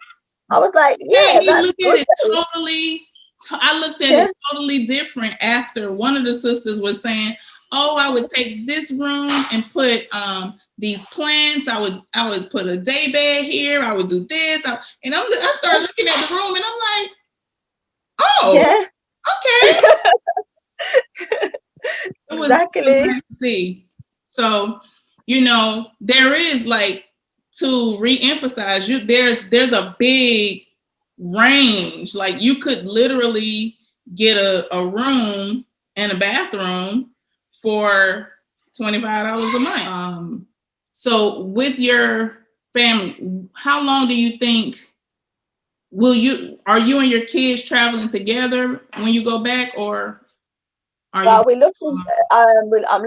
I was like, you that's look good. at it totally. I looked at it totally different after one of the sisters was saying, "Oh, I would take this room and put these plants. I would put a day bed here. I would do this." I started looking at the room and I'm like, "Oh, okay." Exactly. It was nice to see. So, there is like, to re-emphasize, there's a big range. Like you could literally get a room and a bathroom for $25 a month. So with your family, how long do you think are you and your kids traveling together when you go back, or we're looking I'm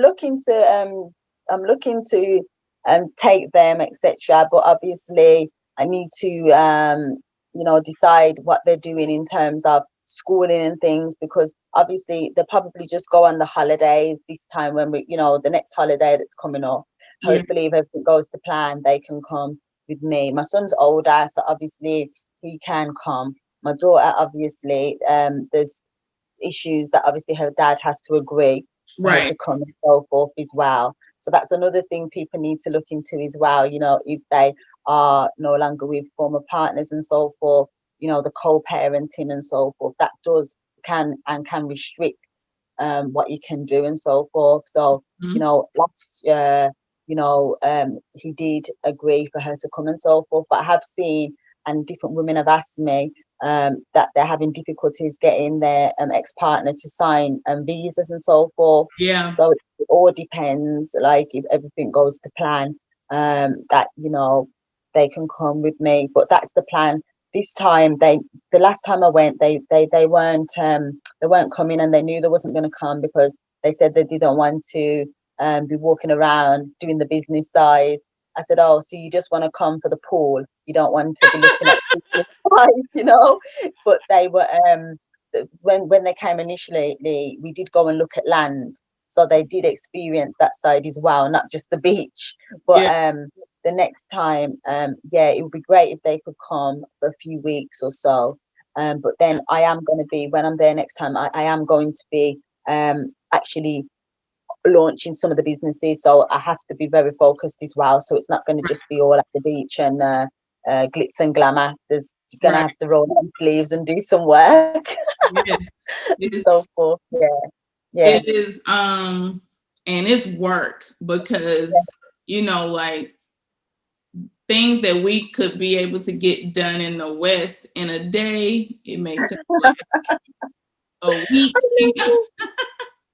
looking to take them, etc. But obviously I need to decide what they're doing in terms of schooling and things, because obviously they probably just go on the holidays this time when the next holiday that's coming up. Hopefully if everything goes to plan, they can come with me. My son's older, so obviously he can come. My daughter, obviously, there's issues that obviously her dad has to agree for her to come and so forth as well. So that's another thing people need to look into as well. If they are no longer with former partners and so forth, the co-parenting and so forth, that can restrict what you can do and so forth. So last year, he did agree for her to come and so forth, but I have seen, and different women have asked me, that they're having difficulties getting their ex-partner to sign visas and so forth. So it all depends, like if everything goes to plan, that they can come with me. But that's the plan. This time, the last time I went, they weren't coming, and they knew they wasn't going to come because they said they didn't want to be walking around doing the business side. I said, "Oh, so you just want to come for the pool? You don't want to be looking at business side, But they were when they came initially, we did go and look at land, so they did experience that side as well, not just the beach. But the next time, it would be great if they could come for a few weeks or so. But then I am going to be, when I'm there next time, I am going to be actually launching some of the businesses, so I have to be very focused as well. So it's not going to just be all at the beach and glitz and glamour. There's going to have to roll down sleeves and do some work. Yes. So forth. Yeah. It is, and it's work because like things that we could be able to get done in the West in a day, it may take like a week.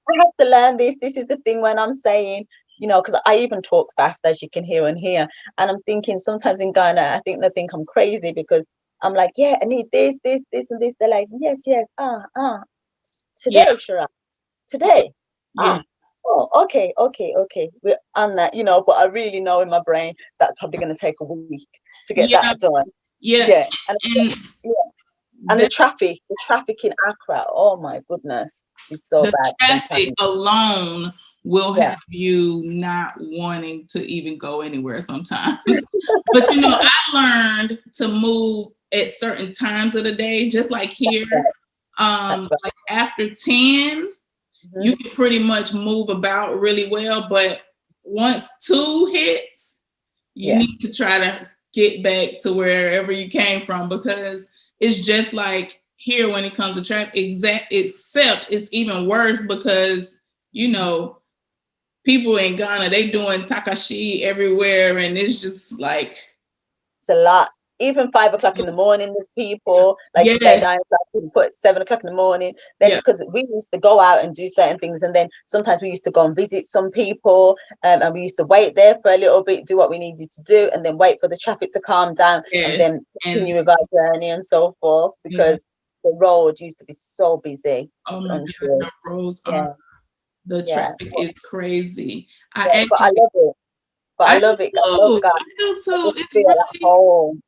I have to learn this. This is the thing when I'm saying, because I even talk fast, as you can hear and hear. And I'm thinking sometimes in Ghana, I think they think I'm crazy because I'm like, I need this, and this. They're like, yes. Today, Sherill. Today. Oh, okay. We're on that, but I really know in my brain that's probably going to take a week to get that done. Yeah. And And the traffic in Accra, oh my goodness, is so the bad traffic sometimes. alone will have you not wanting to even go anywhere sometimes. But you know, I learned to move at certain times of the day, just like here. That's right. Like after 10, you can pretty much move about really well. But once 2 hits, you need to try to get back to wherever you came from, because it's just like here when it comes to traffic, except it's even worse because, you know, people in Ghana, they doing Takashi everywhere, and it's just like, it's a lot. Even 5 o'clock in the morning, there's people, like you say, 9 o'clock, we put 7 o'clock in the morning. Then because we used to go out and do certain things, and then sometimes we used to go and visit some people, and we used to wait there for a little bit, do what we needed to do, and then wait for the traffic to calm down, and then continue with our journey and so forth, because the road used to be so busy. Oh It's my untrue. God, the roads are, the traffic is crazy. But I love it. But I love it. I love God. I do too. I just feel at home.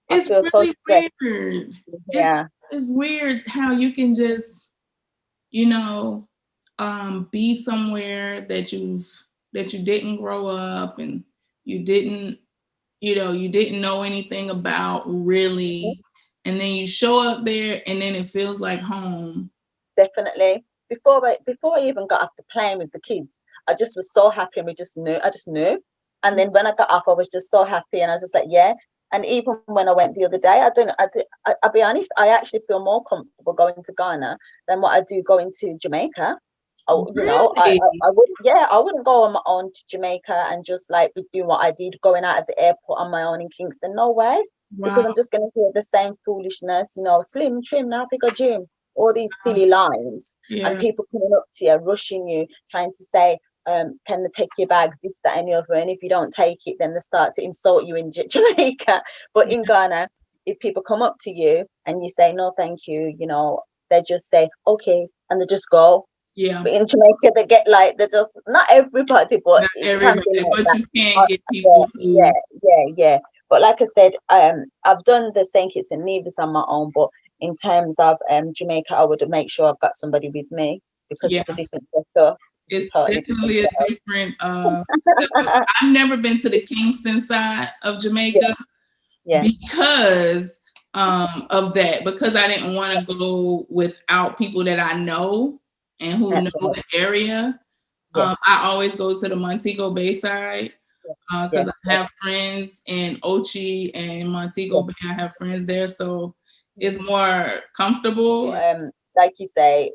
It's feel so really weird. Yeah. It's weird how you can just, you know, be somewhere that you didn't grow up, and you didn't know anything about really, and then you show up there and then it feels like home. Definitely. Before I even got off the plane with the kids, I just was so happy, and I just knew. And then when I got off, I was just so happy, and I was just like, yeah. And even when I went the other day, I'll be honest, I actually feel more comfortable going to Ghana than what I do going to Jamaica. You know, I wouldn't go on my own to Jamaica and just like be doing what I did, going out of the airport on my own in Kingston. No way. Wow. Because I'm just going to hear the same foolishness, you know, slim, trim, now pick a gym, all these silly lines, and people coming up to you, rushing you, trying to say, can they take your bags, this, that, and the other, and if you don't take it, then they start to insult you in Jamaica. But in Ghana, if people come up to you and you say no thank you, you know, they just say okay, and they just go. But in Jamaica, they get like, they just, not everybody, but not it everybody, can be like but that. you can get people who, yeah. But like I said, I've done the St. Kitts and Nevis on my own, but in terms of Jamaica, I would make sure I've got somebody with me, because it's a different sector. It's definitely a different I've never been to the Kingston side of Jamaica because of that, because I didn't want to go without people that I know and who know the area. I always go to the Montego Bay side because I have friends in Ochi and Montego Bay. I have friends there, so it's more comfortable. Like you say,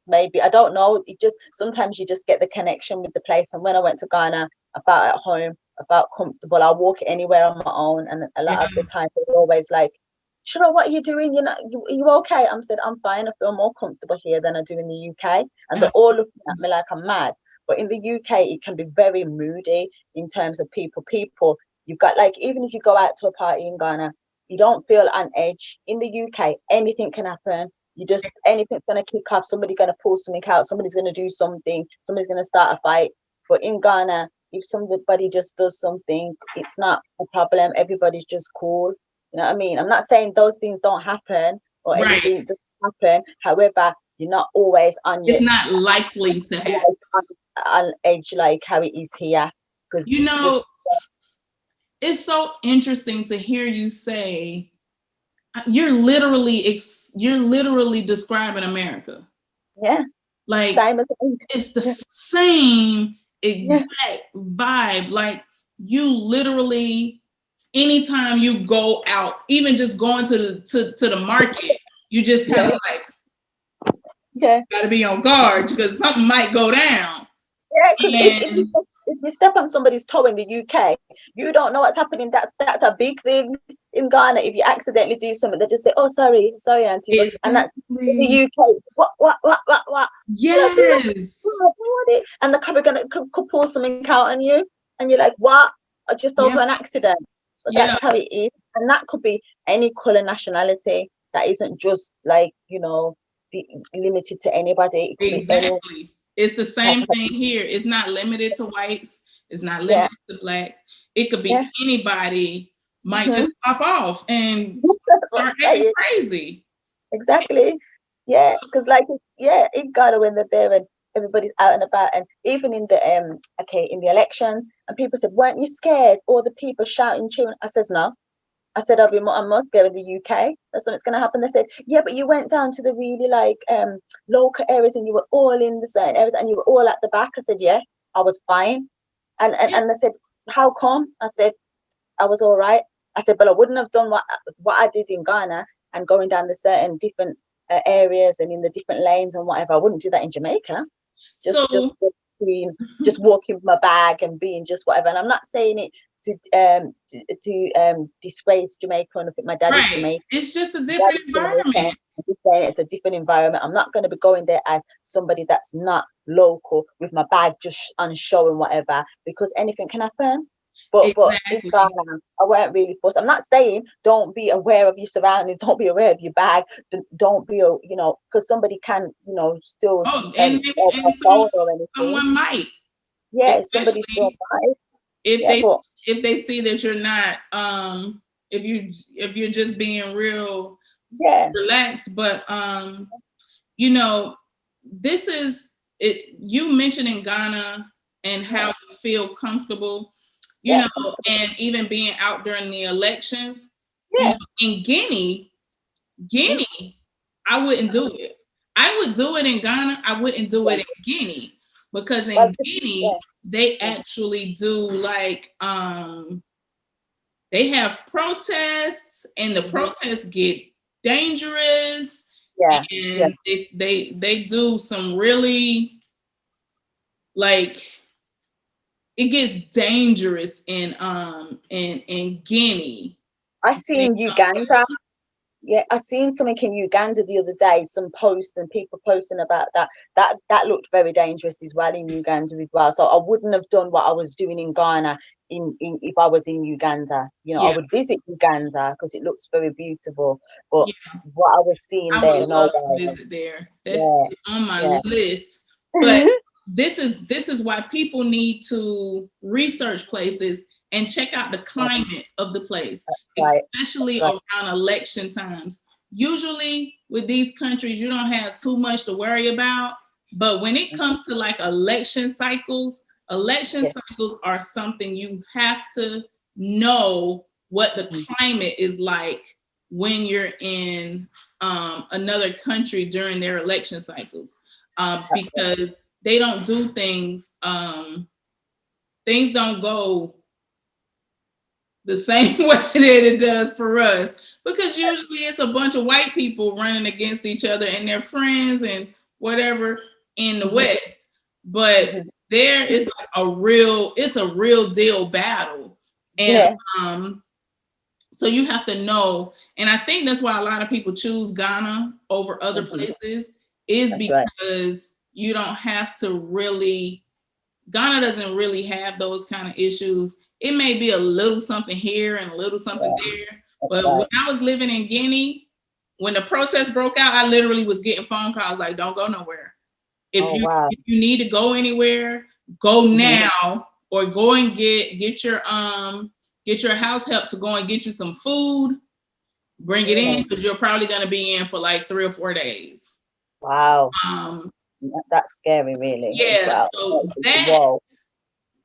maybe, I don't know, it just, sometimes you just get the connection with the place. And when I went to Ghana, I felt at home, I felt comfortable. I walk anywhere on my own, and a lot of the time they're always like, Sherill, what are you doing? Are you okay? I'm said, I'm fine. I feel more comfortable here than I do in the UK. And they're all looking at me like I'm mad. But in the UK, it can be very moody in terms of people. You've got, like, even if you go out to a party in Ghana, you don't feel on edge. In the UK, anything can happen. Anything's going to kick off. Somebody's going to pull something out. Somebody's going to do something. Somebody's going to start a fight. But in Ghana, if somebody just does something, it's not a problem. Everybody's just cool. You know what I mean? I'm not saying those things don't happen or anything doesn't happen. However, you're not always on your... It's not likely to happen. On edge like how it is here. Because, you know, it's so interesting to hear you say, you're literally describing America. Yeah. Like, it's the same exact vibe. Like, you literally, anytime you go out, even just going to the market, you just kind of like, gotta be on guard because something might go down. Yeah, because if you step on somebody's toe in the UK, you don't know what's happening. That's a big thing. In Ghana, if you accidentally do something, they just say, "Oh, sorry, auntie," exactly. And that's in the UK. What? Yes. And the cover could pull something out on you, and you're like, "What? Just over an accident." But that's how it is, and that could be any color, nationality. That isn't just like, you know, limited to anybody. It could be it's the same thing here. It's not limited to whites. It's not limited to black. It could be anybody might just pop off and start acting crazy. Exactly. Yeah, because like in Ghana when they're there and everybody's out and about, and even in the in the elections, and people said, "Weren't you scared?" All the people shouting, cheering. I says, "No." I said, I'm more scared in the UK. That's when it's gonna happen. They said, "Yeah, but you went down to the really like local areas and you were all in the certain areas and you were all at the back." I said, "Yeah, I was fine." And they said, "How come?" I said, "I was all right." I said, "But I wouldn't have done what I did in Ghana and going down the certain different areas and in the different lanes and whatever. I wouldn't do that in Jamaica. Just walking with my bag and being just whatever." And I'm not saying it to disgrace Jamaica or nothing. My dad is Jamaican. It's just a different environment. It's a different environment. I'm not going to be going there as somebody that's not local with my bag just on show and whatever, because anything can happen. But in Ghana, I weren't really forced. I'm not saying don't be aware of your surroundings, don't be aware of your bag, don't be, because somebody can, still someone might. Yeah, somebody still might. If they see that you're not, if you're just being real relaxed, but this is it. You mentioning Ghana and how you feel comfortable. And even being out during the elections, in Guinea, I wouldn't do it. I would do it in Ghana. I wouldn't do it in Guinea, because in Guinea, they actually do like, they have protests and the protests get dangerous. And they do some really, like, it gets dangerous in Guinea. I seen Uganda. Yeah, I seen something in Uganda the other day, some posts and people posting about that. That looked very dangerous as well in Uganda as well. So I wouldn't have done what I was doing in Ghana in if I was in Uganda. I would visit Uganda because it looks very beautiful. But what I was seeing I there, would love to visit there. That's on my list. But this is why people need to research places and check out the climate of the place, especially around election times. Usually with these countries, you don't have too much to worry about. But when it comes to like election cycles are something you have to know what the climate is like when you're in another country during their election cycles, because they don't do things. Things don't go the same way that it does for us, because usually it's a bunch of white people running against each other and their friends and whatever in the West. But there is like a real deal battle. And so you have to know, and I think that's why a lot of people choose Ghana over other places, is because you don't have to really, Ghana doesn't really have those kind of issues. It may be a little something here and a little something there. But when I was living in Guinea, when the protests broke out, I literally was getting phone calls like, "Don't go nowhere. If you need to go anywhere, go now, or go and get your house help to go and get you some food. Bring it in, because you're probably going to be in for like 3 or 4 days." Wow. That's scary, really. Yeah. So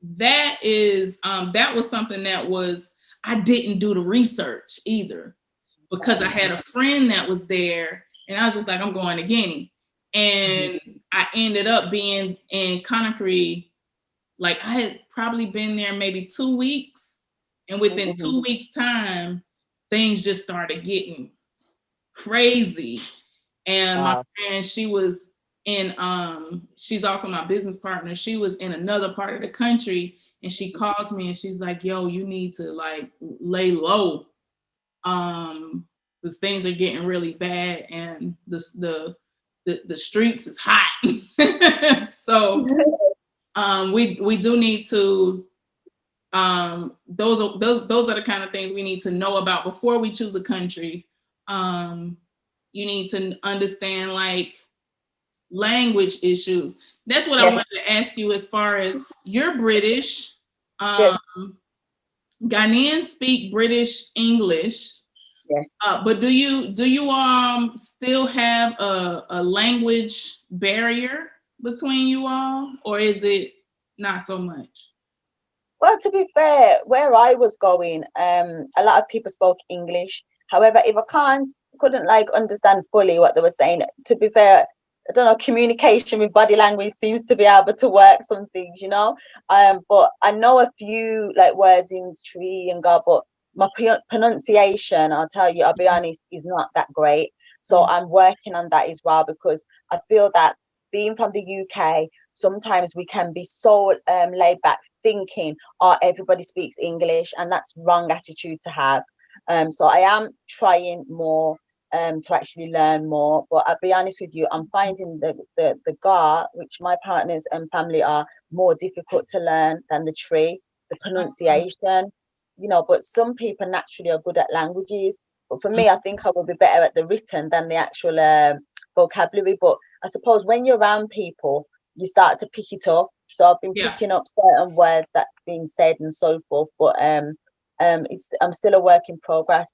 that is that was something that was, I didn't do the research either, because I had a friend that was there and I was just like, I'm going to Guinea. And I ended up being in Conakry, like I had probably been there maybe 2 weeks. And within 2 weeks time, things just started getting crazy. And my friend, she was in, she's also my business partner. She was in another part of the country, and she calls me and she's like, "Yo, you need to like lay low. Because things are getting really bad and the streets is hot." So we do need to, those are the kind of things we need to know about before we choose a country. You need to understand like language issues. That's what I wanted to ask you, as far as you're British. Ghanaians speak British English. Yes. But do you still have a language barrier between you all, or is it not so much? Well, to be fair, where I was going, a lot of people spoke English. However, if I couldn't like understand fully what they were saying, to be fair, I don't know, communication with body language seems to be able to work some things, you know. But I know a few like words in tree and God, but my pronunciation, I'll tell you, I'll be honest, is not that great. So I'm working on that as well, because I feel that being from the UK, sometimes we can be so laid back, thinking, oh, everybody speaks English, and that's wrong attitude to have. So I am trying more to actually learn more. But I'll be honest with you, I'm finding the Ga, which my partners and family are, more difficult to learn than the tree, the pronunciation, you know. But some people naturally are good at languages. But for me, I think I will be better at the written than the actual vocabulary. But I suppose when you're around people, you start to pick it up. So I've been picking up certain words that's being said and so forth. But I'm still a work in progress.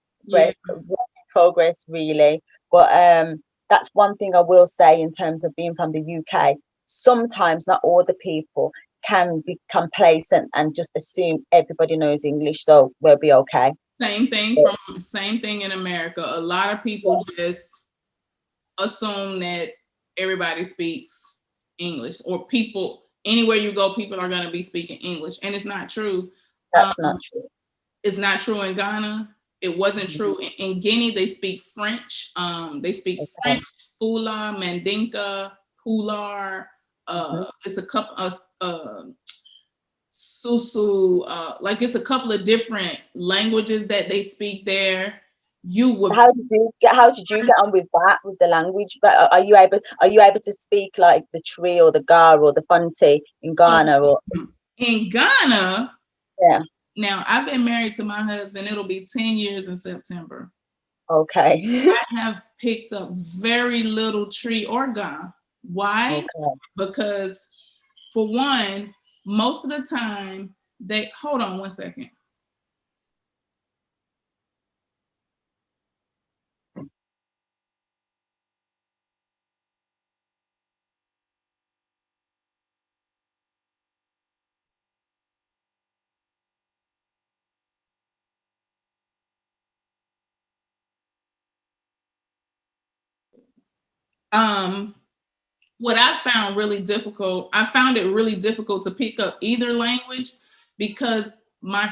Progress really. But that's one thing I will say in terms of being from the UK. Sometimes not all the people can be complacent and just assume everybody knows English, so we'll be okay. Same thing in America. A lot of people just assume that everybody speaks English, or people anywhere you go, people are going to be speaking English, and it's not true. That's not true. It's not true in Ghana. It wasn't true in Guinea. They speak French. They speak French, Fula, Mandinka, Pular. It's a couple Susu. Like it's a couple of different languages that they speak there. How did you get on with that, with the language? But are you able to speak like the Tree or the Ga or the Fanti in Ghana? Or in Ghana, yeah. Now, I've been married to my husband. It'll be 10 years in September. Okay. I have picked up very little Tree or Ga. Why? Okay. Because, for one, most of the time, hold on one second. What I found really difficult, I found it really difficult to pick up either language, because my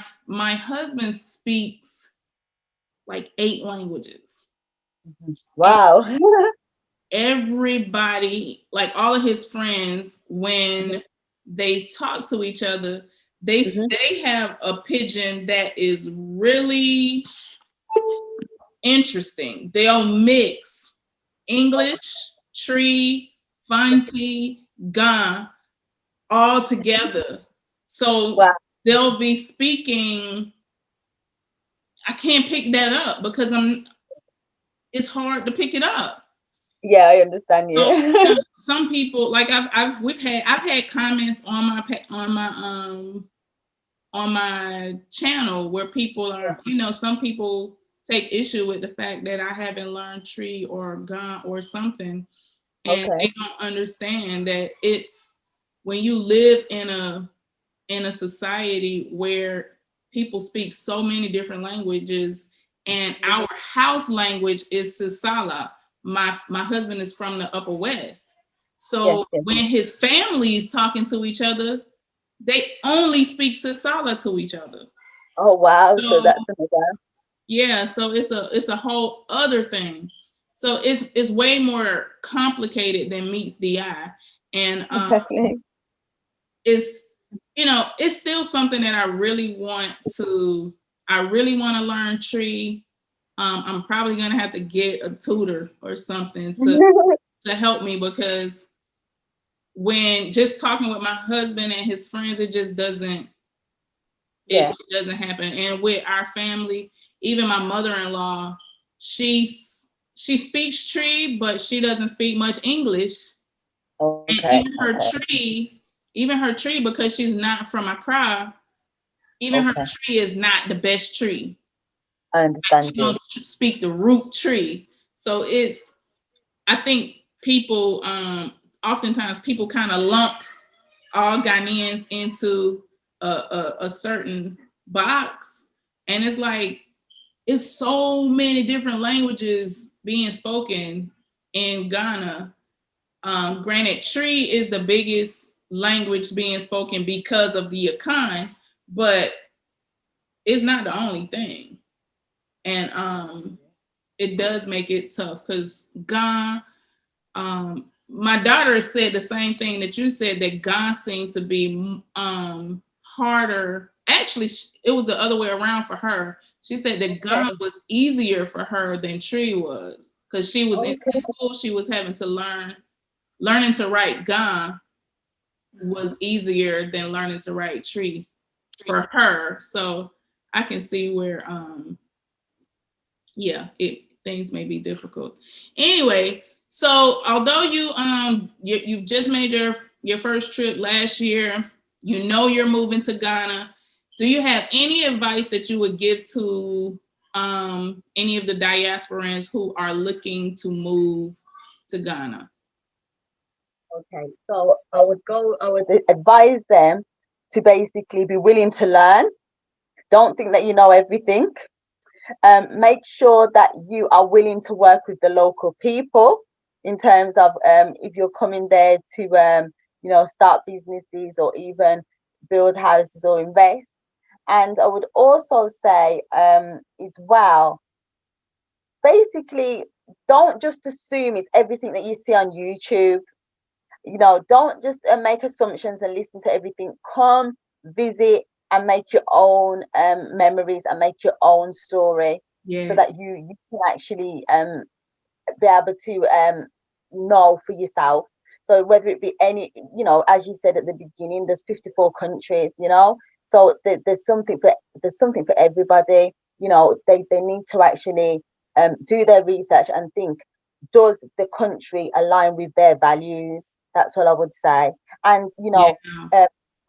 husband speaks like 8 languages. Wow. Everybody, like all of his friends, when they talk to each other, they have a pidgin that is really interesting. They'll mix English, Tree, Fanti, Ga all together. So they'll be speaking. I can't pick that up because it's hard to pick it up. Yeah, I understand you. So, some people, like I've had comments on my channel where people are, some people take issue with the fact that I haven't learned Tree or Ga or something, and they don't understand that it's when you live in a society where people speak so many different languages, and our house language is Sisala. My husband is from the Upper West, so when his family is talking to each other, they only speak Sisala to each other. Oh wow! So that's another. Yeah, so it's a whole other thing. So it's way more complicated than meets the eye, and it's it's still something that I really want to learn Tree. I'm probably gonna have to get a tutor or something to help me, because when just talking with my husband and his friends, it just doesn't happen. And with our family, even my mother-in-law, she speaks Tree, but she doesn't speak much English. And even her Tree, because she's not from Accra, Even her tree is not the best tree. I understand you. Don't speak the root tree. So I think people, oftentimes people kind of lump all Ghanaians into a certain box. And it's like, it's so many different languages being spoken in Ghana. Granted, Tree is the biggest language being spoken because of the Akan, but it's not the only thing. And it does make it tough because Ghana, my daughter said the same thing that you said, that Ghana seems to be harder. Actually, it was the other way around for her. She said that Ghana was easier for her than Tree was because she was in school. She was having to learning to write Ghana was easier than learning to write Tree for her. So I can see where, things may be difficult. Anyway, so although you've just made your first trip last year, you know you're moving to Ghana. Do you have any advice that you would give to any of the diasporans who are looking to move to Ghana? Okay, so I would advise them to basically be willing to learn. Don't think that you know everything. Make sure that you are willing to work with the local people in terms of if you're coming there to start businesses or even build houses or invest. And I would also say as well, basically, don't just assume it's everything that you see on YouTube. Don't just make assumptions and listen to everything. Come, visit, and make your own memories and make your own story, so that you can actually be able to know for yourself. So whether it be any, as you said at the beginning, there's 54 countries, so there's something for everybody. They need to actually do their research and think, does the country align with their values? That's what I would say. And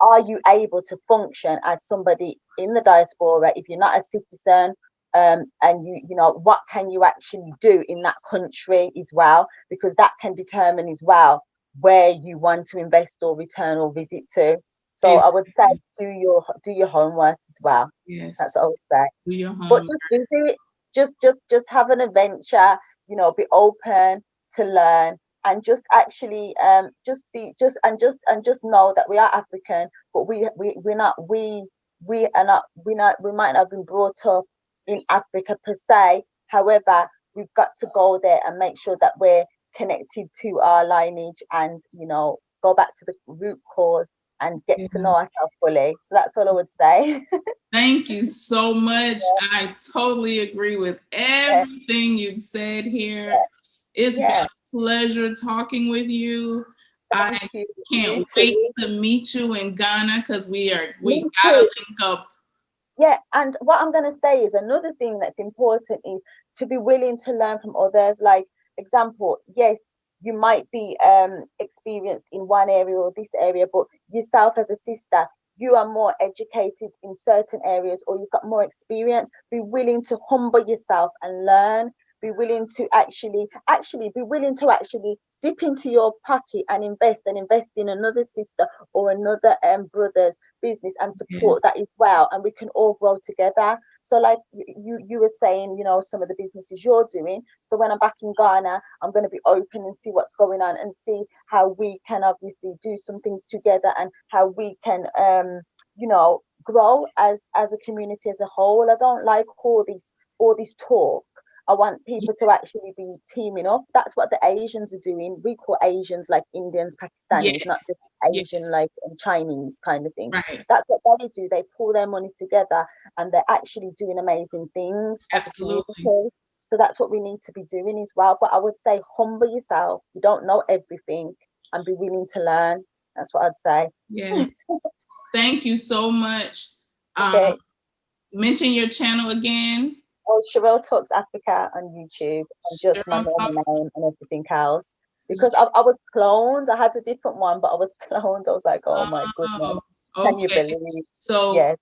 are you able to function as somebody in the diaspora if you're not a citizen? And what can you actually do in that country as well, because that can determine as well where you want to invest or return or visit to. So I would say do your homework as well. Yes, that's what I would say. Do your homework. But just visit, just have an adventure. Be open to learn, and just actually just know that we are African, but we might not have been brought up in Africa per se. However, we've got to go there and make sure that we're connected to our lineage and go back to the root cause and get to know ourselves fully. So that's all I would say. Thank you so much. I totally agree with everything you've said here. It's been a pleasure talking with you. I can't wait to meet you in Ghana because we gotta link up. Yeah, and what I'm going to say is another thing that's important is to be willing to learn from others. Like, example, yes, you might be experienced in one area or this area, but yourself as a sister, you are more educated in certain areas, or you've got more experience. Be willing to humble yourself and learn. Be willing to actually dip into your pocket and invest in another sister or another brother's business and support that as well, and we can all grow together. So like you were saying, some of the businesses you're doing. So when I'm back in Ghana, I'm going to be open and see what's going on and see how we can obviously do some things together and how we can grow as a community as a whole. I don't like all this talk. I want people to actually be teaming up. That's what the Asians are doing. We call Asians like Indians, Pakistanis, not just Asian like Chinese kind of thing. Right. That's what they do. They pull their monies together and they're actually doing amazing things as a community. So that's what we need to be doing as well. But I would say humble yourself. You don't know everything, and be willing to learn. That's what I'd say. Yes. Thank you so much. Okay. Mention your channel again. Oh, Sherill Talks Africa on YouTube, and just my normal name and everything else. Because I was cloned. I had a different one, but I was cloned. I was like, oh my goodness. Can you Okay. believe? So Yes,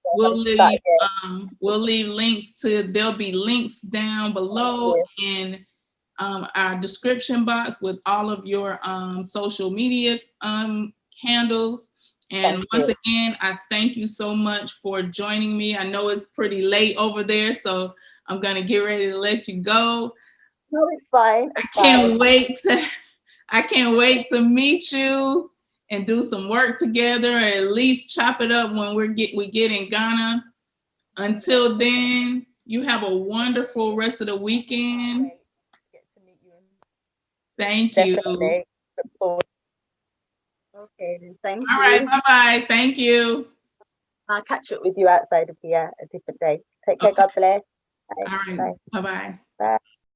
we'll leave links to, there'll be links down below in our description box with all of your social media handles. And once again, I thank you so much for joining me. I know it's pretty late over there, so I'm gonna get ready to let you go. No, it's fine. I can't wait to meet you and do some work together, or at least chop it up when we get in Ghana. Until then, you have a wonderful rest of the weekend. Thank you. Definitely. Okay, then thank you. All right, bye-bye. Thank you. I'll catch up with you outside of here a different day. Take care. God bless. Bye. All right, bye-bye. Bye.